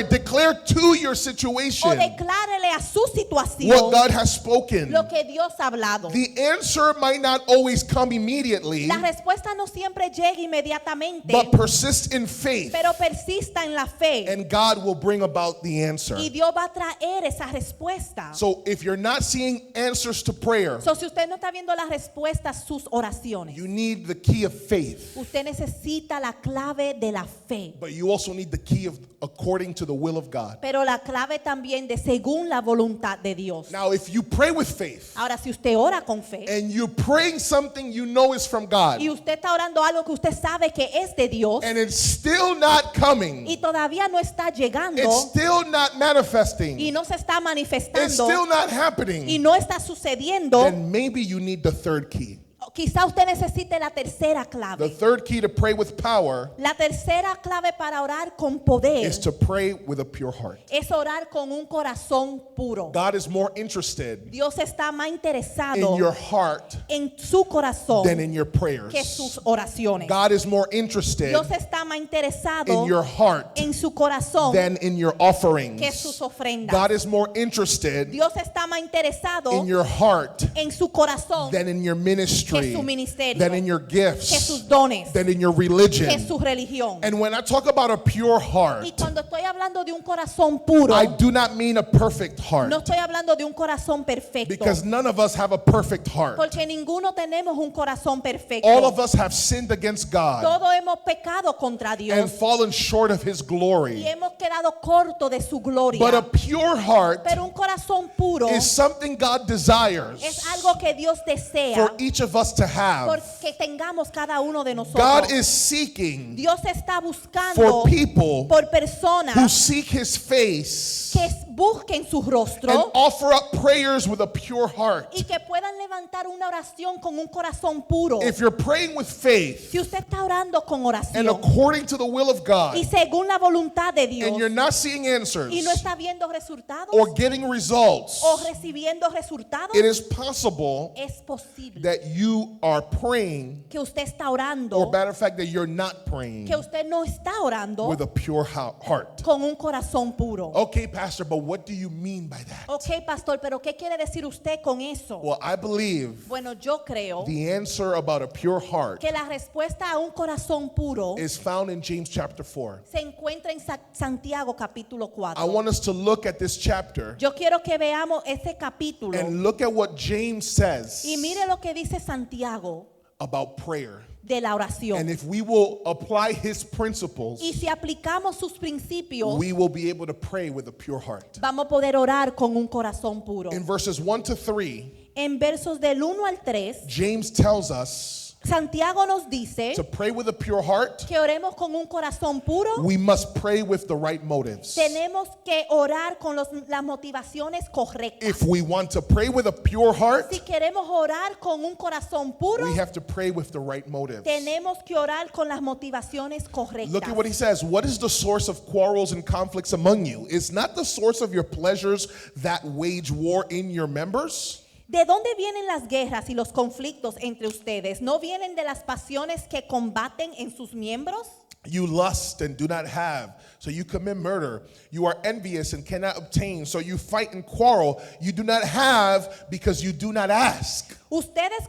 Declare to your o situation declárele a su what situación God has spoken. lo que Dios ha hablado. The answer might not always come immediately, La respuesta no siempre llega inmediatamente, but persist in faith, pero persista en la fe and God will bring about the answer. y Dios va a traer esa respuesta. So if you're not seeing answers to prayer, So, si usted no está viendo la respuesta a sus oraciones, you need the key of faith, usted necesita la clave de la fe, but you also need the key of according to the will of God. pero la clave también de según la voluntad de Dios. Now, if you pray with faith Ahora, si usted ora con fe and you're praying something you know is from God, y usted está orando algo que usted sabe que es de Dios and it's still not coming, y todavía no está llegando it's still not manifesting, y no se está it's manifestando still not y happening, no está sucediendo, then maybe you need the third key. quizá usted necesite la tercera The clave. third key to pray with power La tercera clave para orar con poder is to pray with a pure heart. es orar con un corazón puro. God is more interested Dios está más in interesado your heart en su corazón than in your que prayers. sus oraciones. God is more interested Dios está más interesado in your heart en su corazón than in your que offerings. sus ofrendas. God is more interested Dios está más interesado in your heart en su corazón than in your que ministry, su ministerio, than in your que gifts, sus dones, than in your que religion. su religión. And when I talk about a pure Y heart, cuando estoy hablando de un corazón puro, I do not mean a perfect heart, no estoy hablando de un corazón perfecto, because none of us have a perfect heart. porque ninguno tenemos un corazón perfecto. All of us have sinned against God Todos hemos pecado contra and Dios fallen short of His y glory. hemos quedado corto de su gloria. But a pure heart Pero un corazón puro is something God desires es algo que Dios desea for each of us to have. porque tengamos cada uno de nosotros. God is seeking Dios está buscando for people por who personas seek His face que busquen su and rostro offer up prayers with a pure heart. y que puedan levantar una oración con un corazón puro. If you're praying with faith Si usted está orando con and oración according to the will of God, y según la voluntad de Dios and you're not seeing answers y no está viendo resultados or getting results, o recibiendo resultados, it is possible es posible that you are praying, que usted está or orando, matter of fact, that you're not praying que usted no está orando with a pure heart. con un corazón puro. Okay, Pastor, but what do you mean by that? Ok, pastor, pero ¿qué quiere decir usted con eso? Well, I believe Bueno, yo creo the answer about a pure heart que la respuesta a un corazón puro is found in James chapter 4. se encuentra en Santiago capítulo I 4. want us to look at this chapter Yo quiero que veamos ese capítulo and look at what James says y mire lo que dice Santiago about prayer. de la And oración. if we will apply his principles, Y si aplicamos sus principios, we will be able to pray with a pure heart. vamos a poder orar con un corazón puro. In verses 1 to 3, En versos del 1 al 3, James tells us Santiago nos dice to pray with a pure heart, que oremos con un corazón puro. we must pray with the right motives. Tenemos que orar con las motivaciones correctas. If we want to pray with a pure heart, Si queremos orar con un corazón puro, we have to pray with the right motives. tenemos que orar con las motivaciones correctas. Look at what he says. What is the source of quarrels and conflicts among you? Is not the source of your pleasures that wage war in your members? ¿De dónde vienen las guerras y los conflictos entre ustedes? ¿No vienen de las pasiones que combaten en sus miembros? You lust and do not have, so you commit murder. You are envious and cannot obtain, so you fight and quarrel. You do not have because you do not ask. Ustedes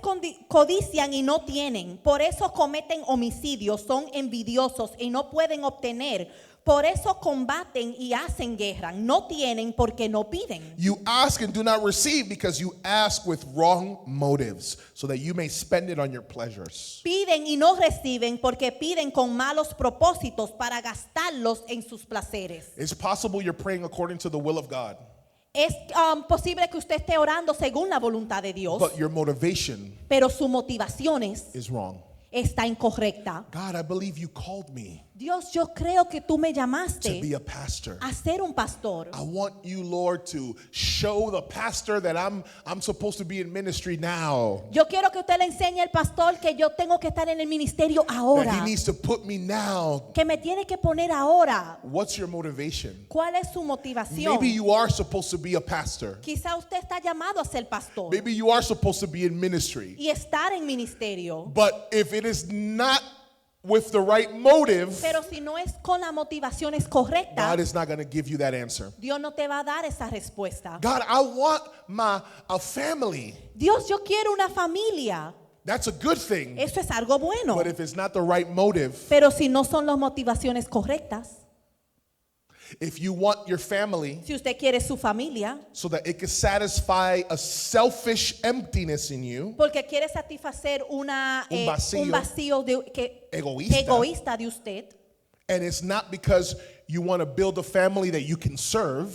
codician y no tienen, por eso cometen homicidios, son envidiosos y no pueden obtener. Por eso combaten y hacen guerra. No tienen porque no piden. You ask and do not receive because you ask with wrong motives, so that you may spend it on your pleasures. Piden y no reciben porque piden con malos propósitos para gastarlos en sus placeres. It's possible you're praying according to the will of God, Es posible que usted esté orando según la voluntad de Dios, but your motivation pero su motivación is wrong. está incorrecta. God, I believe you called me Dios, yo creo que tú me to llamaste be a pastor. a ser un pastor. I want you, Lord, to show the pastor that I'm supposed to be in ministry now. Yo quiero que usted le enseñe al pastor que yo tengo que estar en el ministerio That ahora, he needs to put me now. que me tiene que poner ahora. What's your motivation? ¿Cuál es su motivación? Maybe you are supposed to be a pastor. Quizá usted está llamado a ser pastor Maybe you are supposed to be in ministry. y estar en ministerio. But if it is not with the right motive, Pero si no es con las motivaciones correctas, God is not going to give you that answer. Dios no te va a dar esa respuesta. God, I want a family. Dios, yo quiero una familia. That's a good thing. Eso es algo bueno. But if it's not the right motive, Pero si no son las motivaciones correctas, if you want your family si usted quiere su familia, so that it can satisfy a selfish emptiness in you, porque quiere satisfacer un vacío egoísta. egoísta de usted, and it's not because you want to build a family that you can serve,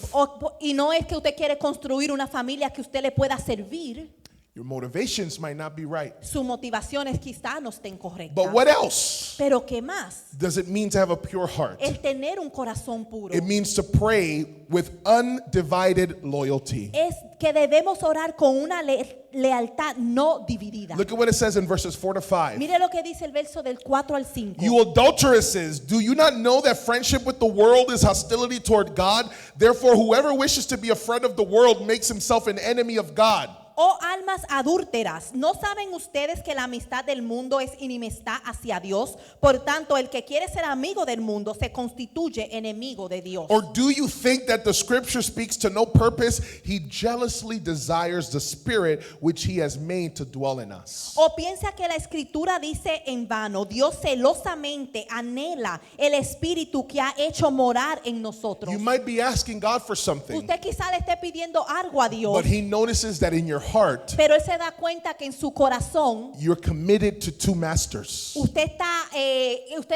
y no es que usted quiere construir una familia que usted le pueda servir, your motivations might not be right. sus motivaciones quizá no estén correctas. But what else Pero ¿qué más? does it mean to have a pure heart? El tener un corazón puro. It means to pray with undivided loyalty. Es que debemos orar con una lealtad no dividida. Look at what it says in verses 4 to 5. Mire lo que dice el verso del 4 al 5. You adulteresses, do you not know that friendship with the world is hostility toward God? Therefore, whoever wishes to be a friend of the world makes himself an enemy of God. Oh almas adúlteras, ¿no saben ustedes que la amistad del mundo es enemistad hacia Dios? Por tanto, el que quiere ser amigo del mundo se constituye enemigo de Dios. Or do you think that the scripture speaks to no purpose? He jealously desires the spirit which he has made to dwell in us. ¿O piensa que la escritura dice en vano? Dios celosamente anhela el espíritu que ha hecho morar en nosotros. You might be asking God for something, Usted quizá le esté pidiendo algo a Dios, but he notices that in your heart, pero él se da cuenta que en su corazón you're committed to two masters. usted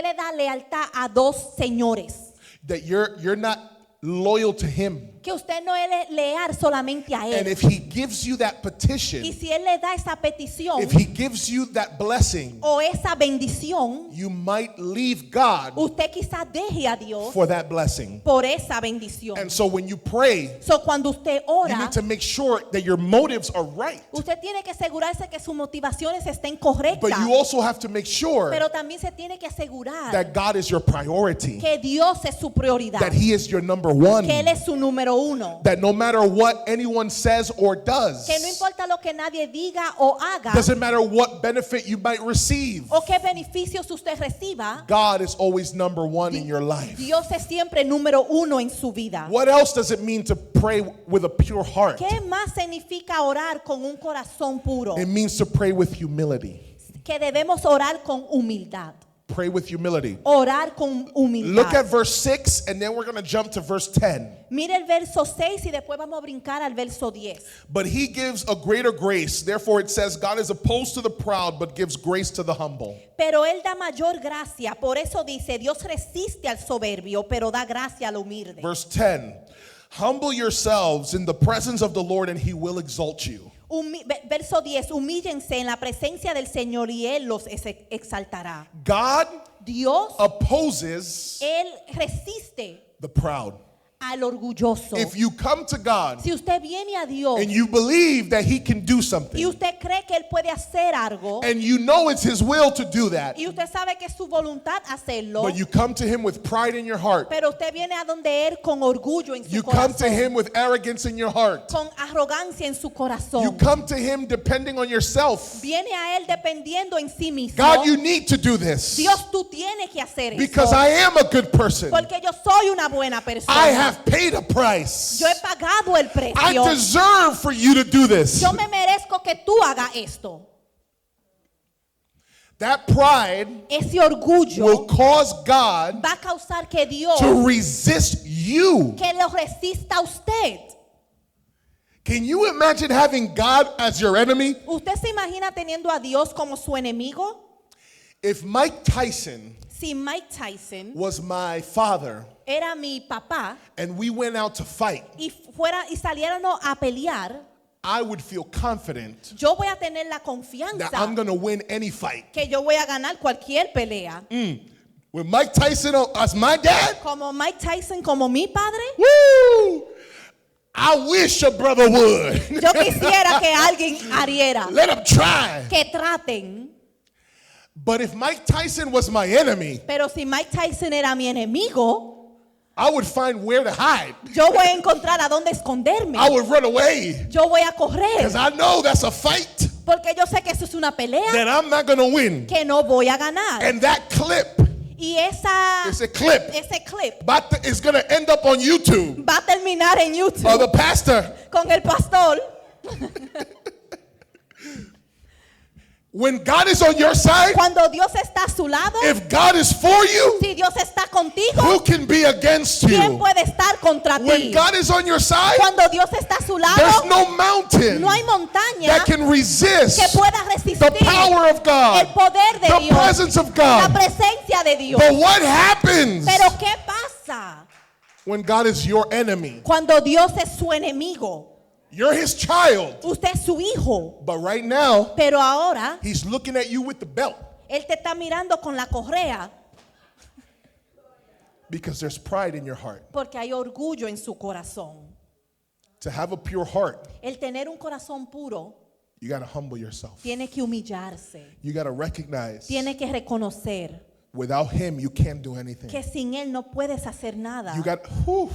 le da lealtad a dos señores, That you're not loyal to him. que usted no es leal solamente a And él. if he gives you that Y petition, si él le da esa petición if he gives you that blessing, o esa bendición, you might leave God usted quizá deje a Dios for that blessing. por esa bendición. And so when you pray, So, cuando usted you ora, need to make sure that your motives are right. usted tiene que asegurarse que sus motivaciones estén But correctas, you also have to make sure pero también se tiene que asegurar that God is your priority, que Dios es su prioridad, that he is your number one, que Él es su número uno, that no matter what anyone says or does, que no importa lo que nadie diga o haga doesn't matter what benefit you might receive, o qué beneficios usted reciba, God is always number one in your life. Dios es siempre número uno en su vida. What else does it mean to pray with a pure heart? ¿Qué más significa orar con un corazón puro? It means to pray with humility. Que debemos orar con humildad. Pray with humility. Orar con Look at humildad. verse 6 and then we're going to jump to verse 10. Mire el verso 6 y después vamos a brincar al verso 10. But he gives a greater grace. Therefore it says God is opposed to the proud but gives grace to the humble. Pero Él da mayor gracia. Por eso dice, Dios resiste al soberbio, pero da gracia al humilde. Verse 10. Humble yourselves in the presence of the Lord and he will exalt you. Verso 10, humíllense en la presencia del Señor y Él los exaltará. God Dios, opposes Él resiste the proud. al orgulloso. If you come to God Si usted viene a Dios and you believe that He can do y something, usted cree que Él puede hacer algo and you know it's His will to do that, y usted sabe que es su voluntad hacerlo, but you come to Him with pride in your heart, pero usted viene a donde Él con orgullo en su you come to corazón, Him with arrogance in your heart, con arrogancia en su you corazón, come to Him depending on yourself. viene a Él dependiendo en sí mismo. God, you need to do this Dios, tú tienes que hacer because eso. I am a good person. Porque yo soy una buena persona. I have paid a price. Yo he pagado el I precio. deserve for you to do this. Yo me merezco que tú hagas esto. That pride Ese orgullo will cause God va a causar que Dios to resist you. que lo resista a usted. Can you imagine having God as your enemy? ¿Usted se imagina teniendo a Dios como su enemigo? If Mike Tyson Si Mike Tyson was my father era mi papá and we went out to fight, y saliéramos a pelear, I would feel confident yo voy a tener la that confianza I'm going to win any fight. que yo voy a ganar cualquier pelea. With Mike Tyson as my dad, Como Mike Tyson, como mi padre, woo! I wish a brother would. yo quisiera que alguien haría, Let him try. que traten. But if Mike Tyson was my enemy, Pero si Mike Tyson era mi enemigo, I would find where to hide. yo voy a encontrar a dónde esconderme. I would run away Yo voy a correr, because I know that's a fight porque yo sé que eso es una pelea that I'm not going to win. que no voy a ganar. And that clip, Y ese ese clip, clip is going to end up on YouTube. va a terminar en Or YouTube the pastor, con el pastor. when God is on your side, Cuando Dios está a su lado, if God is for you, si Dios está contigo, who can be against ¿quién you? puede estar contra When ti? God is on your side, Cuando Dios está a su there's lado, no mountain no hay montaña that can resist que pueda the resistir power of el God, poder de the Dios, presence of la God. presencia de Dios. But what happens Pero ¿qué pasa when God is your enemy? cuando Dios es su enemigo? You're His child. Usted es su hijo, But right now, pero ahora He's looking at you with the belt Él te está mirando con la correa because there's pride in your heart. porque hay orgullo en su corazón. To have a pure heart, El tener un corazón puro you got to humble yourself. tiene que humillarse, You got to recognize tiene que reconocer without Him, you can't do anything. que sin Él no puedes hacer nada. You got, whew.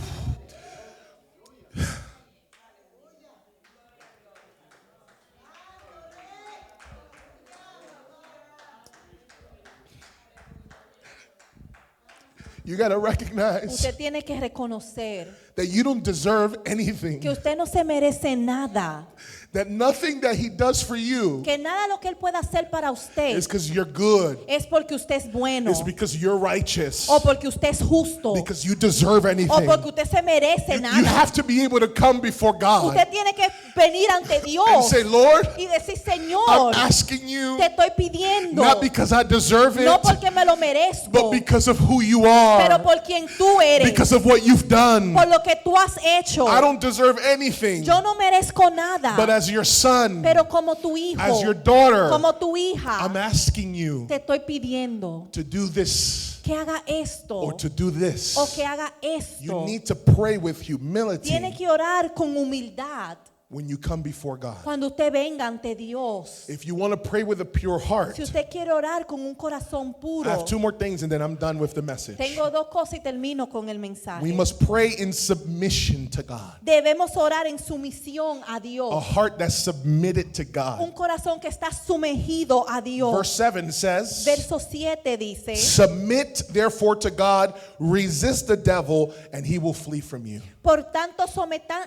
You got to recognize Usted tiene que reconocer that you don't deserve anything. que usted no se merece nada, That nothing that He does for you que nada lo que Él pueda hacer para usted is because you're good. es porque usted es bueno, It's because you're righteous. o porque usted es justo, Because you deserve o anything. porque usted se merece You nada. have to be able to come before God Usted tiene que venir ante and Dios say, Lord, y decir, I'm Señor, asking you, te estoy pidiendo, not because I deserve no it, porque me lo merezco, but because of who you pero are, por quien tú eres, because of what you've done. por lo que tú has hecho. I don't deserve anything, Yo no merezco nada, but as your son, pero como tu hijo, as your daughter, como tu hija, I'm asking you te estoy pidiendo to do this que haga esto or to do this. o que haga You esto. need to pray with humility Tiene que orar con humildad when you come before God. cuando usted venga ante Dios. If you want to pray with a pure heart, Si usted quiere orar con un corazón I puro, have two more things and then I'm done with the message. tengo dos cosas y termino con el mensaje. We must pray in submission to God. Debemos orar en sumisión a A Dios. heart that's submitted to Un God. corazón que está sumergido a Dios. Verse 7 says, Verso 7 dice, submit therefore to God, resist the devil, and he will flee from you. por tanto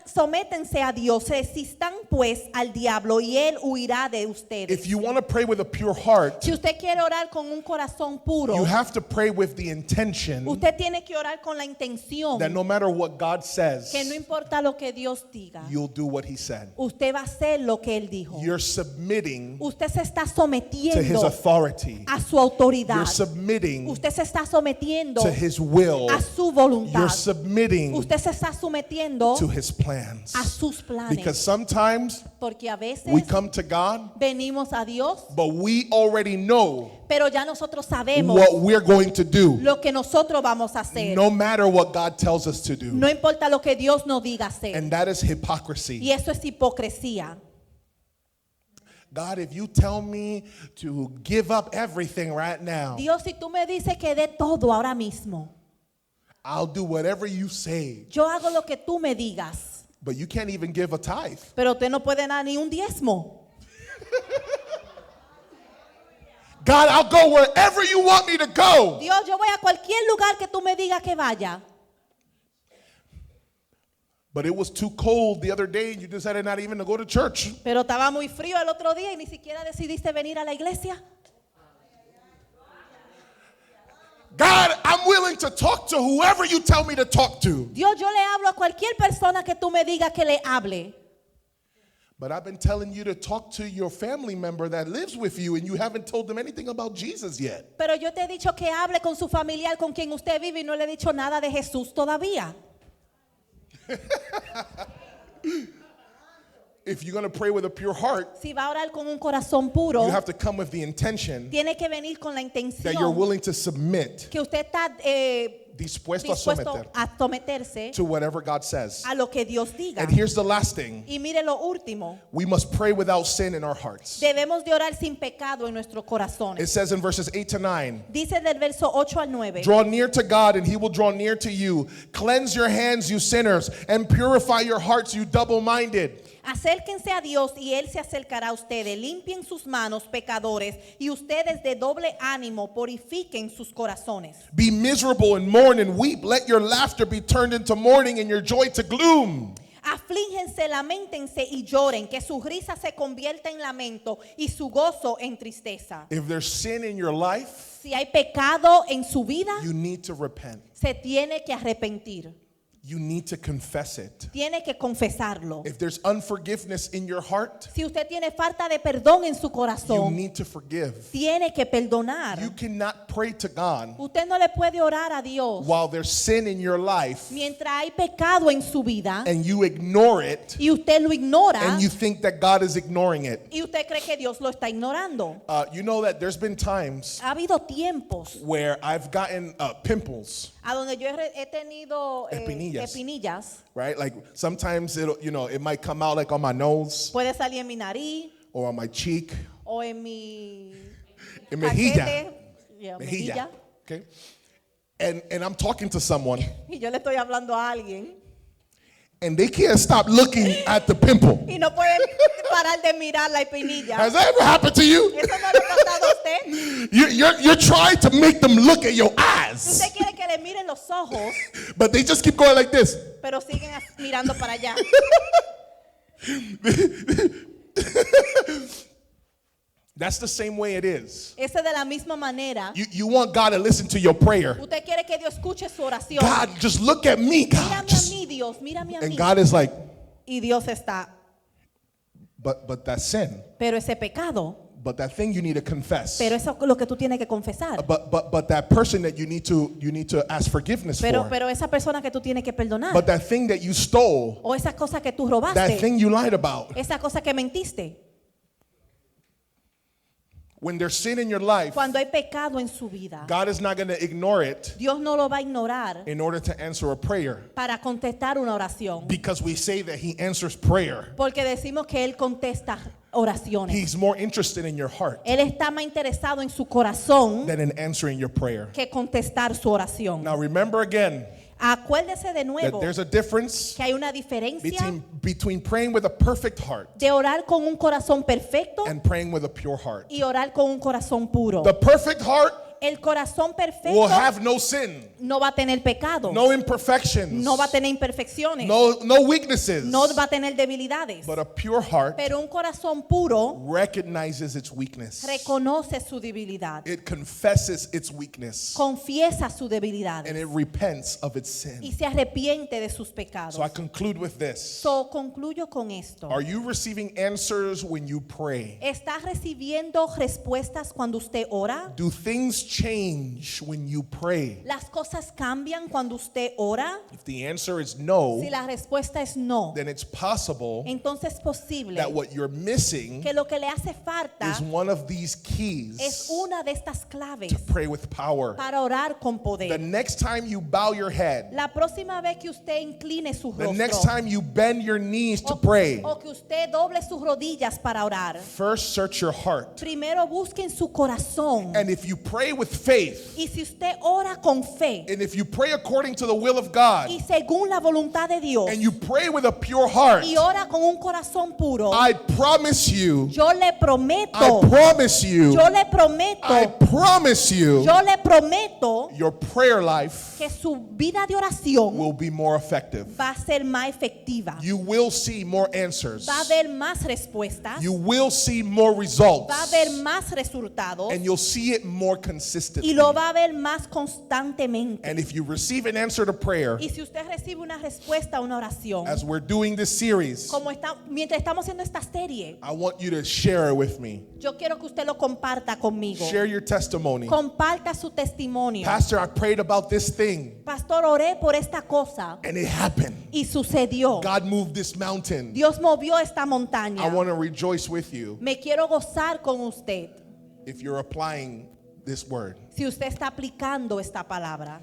sométense a Dios, resistan pues al diablo y él huirá de ustedes. If you want to pray with a pure heart, Si usted quiere orar con un corazón puro, you have to pray with the intention usted tiene que orar con la intención that no matter what God says, que no importa lo que Dios diga, you'll do what he said. usted va a hacer lo que él dijo. You're submitting Usted se está to his sometiendo authority. a su autoridad. You're submitting Usted se está sometiendo to his will. a su voluntad. You're submitting Usted se está sometiendo to his plans. a sus planes. Because sometimes Porque a veces we come to God, venimos a Dios, but we already know pero ya nosotros sabemos what we're going to do, lo que nosotros vamos a hacer. no matter what God tells us to do. No importa lo que Dios nos diga hacer. And that is hypocrisy. Y eso es hipocresía. God, if you tell me to give up everything right now, Dios, si tú me dices que dé todo ahora mismo, I'll do whatever you say. yo hago lo que tú me digas. But you can't even give a tithe. Pero usted no puede dar ni un diezmo. God, I'll go wherever you want me to go. Dios, yo voy a cualquier lugar que tú me digas que vaya. But it was too cold the other day and you decided not even to go to church. Pero estaba muy frío el otro día y ni siquiera decidiste venir a la iglesia. God, I'm willing to talk to whoever you tell me to talk to. Dios, yo le hablo a cualquier persona que tú me digas que le hable. But I've been telling you to talk to your family member that lives with you and you haven't told them anything about Jesus yet. Pero yo te he dicho que hable con su familiar con quien usted vive y no le he dicho nada de Jesús todavía. If you're going to pray with a pure heart, Si va a orar con un corazón puro, you have to come with the intention tiene que venir con la that you're intención willing to submit, que usted está dispuesto a dispuesto someter a someterse to whatever God says. a lo que Dios diga. And here's the last thing. Y mire lo último, We must pray without sin in our hearts. debemos de orar sin pecado en nuestros corazones. It says in verses 8 to 9, Dice del verso 8 al 9. draw near to God and he will draw near to you. Cleanse your hands, you sinners, and purify your hearts, you double-minded. Acérquense a Dios y Él se acercará a ustedes. Limpien sus manos, pecadores, y ustedes de doble ánimo purifiquen sus corazones. Be miserable and mourn and weep. Let your laughter be turned into mourning and your joy to gloom. Aflígense, lamentense y lloren, que su risa se convierta en lamento y su gozo en tristeza. If there's sin in your life, Si hay pecado en su vida, you need to repent. se tiene que arrepentir. You need to confess it. Tiene que confesarlo. If there's unforgiveness in your heart, Si usted tiene falta de perdón en su you corazón, need to forgive. tiene que perdonar. You cannot pray to God Usted no le puede orar a Dios while there's sin in your life mientras hay pecado en su vida and you ignore it y usted lo ignora and you think that God is ignoring it. y usted cree que Dios lo está ignorando. You know that there's been times Ha habido tiempos where I've gotten pimples, a donde yo he tenido Espinillas. espinillas. right? Like sometimes it'll, it might come out like on my nose Puede salir en mi nariz or on my cheek. o en mi En mejilla. cachete, yeah, Mejilla. Okay? And I'm talking to someone y yo le estoy hablando a alguien and they can't stop looking at the pimple. y no pueden parar de mirar la espinilla. Has that ever happened to you? ¿Eso no le ha pasado a usted? You're trying to make them look at your eyes, Usted quiere que le miren los ojos, but they just keep going like this. pero siguen mirando para allá. That's the same way it is. Ese de la misma manera. You want God to listen to your prayer. Usted quiere que Dios escuche su oración. God, just look at me, God. Mírame a Just- mí, Dios, mírame a and mí. God is like, Y Dios está, but that's sin. pero ese pecado, But that thing you need to confess. pero eso es lo que tú tienes que confesar. But that person that you need to ask forgiveness for. Pero esa persona que tú tienes que perdonar, But that thing that you stole, o esa cosa que tú that robaste, thing you lied about. esa cosa que mentiste, When there's sin in your life, cuando hay pecado en su vida, God is not going to ignore it Dios no lo va a ignorar in order to answer a prayer. para contestar una oración, Because we say that he answers prayer. porque decimos que Él contesta oraciones. He's more interested in your heart Él está más interesado en su corazón than in answering your prayer. que contestar su oración. Now remember again Acuérdese de that nuevo there's a difference que hay una diferencia between praying with a perfect heart de orar con un corazón perfecto and praying with a pure heart. y orar con un corazón puro. The perfect heart El corazón perfecto will have no sin, no va a tener pecado, no imperfections, no va a tener imperfecciones, no weaknesses. no va a tener debilidades. But a pure heart Pero un corazón puro recognizes its weakness. reconoce su debilidad, It confesses its weakness confiesa sus and debilidades it repents of its y sin. se arrepiente de sus pecados. So I conclude with this. So, concluyo con esto. Are you receiving answers when you pray? ¿Está recibiendo respuestas cuando usted ora? Do things change when you pray? Las cosas cambian cuando usted ora. If the answer is no, Si la respuesta es no, then it's possible entonces es posible that what you're missing que lo que le hace falta is one of these es keys una de estas claves to pray with power. para orar con The poder. next time you bow your head, La próxima vez que usted incline su the next rostro time you bend your knees to o, pray, o que usted doble sus rodillas para orar, first search your heart. primero busque en su corazón. And if you pray with faith, Y si usted ora con fe and if you pray according to the will of God, y según la voluntad de Dios and you pray with a pure heart, y ora con un corazón puro, I promise you, yo le I prometo, promise you, yo le prometo, I promise you, yo le prometo your prayer life que su vida de oración will be more effective. va a ser más efectiva. You will see more answers. Va a haber más respuestas, You will see more results. va a haber más resultados And you'll see it more y consistently. lo va a ver más constantemente. And if you receive an answer to prayer, Y si usted recibe una respuesta a una oración, as we're doing this series, mientras estamos haciendo esta serie, I want you to share it with me. yo quiero que usted lo comparta conmigo. Share your testimony. Comparta su testimonio. Pastor, I prayed about this thing Pastor, oré por esta cosa and it happened. y sucedió. God moved this mountain. Dios movió esta I montaña. want to rejoice with you Me quiero gozar con usted if you're applying this word. si usted está aplicando esta palabra.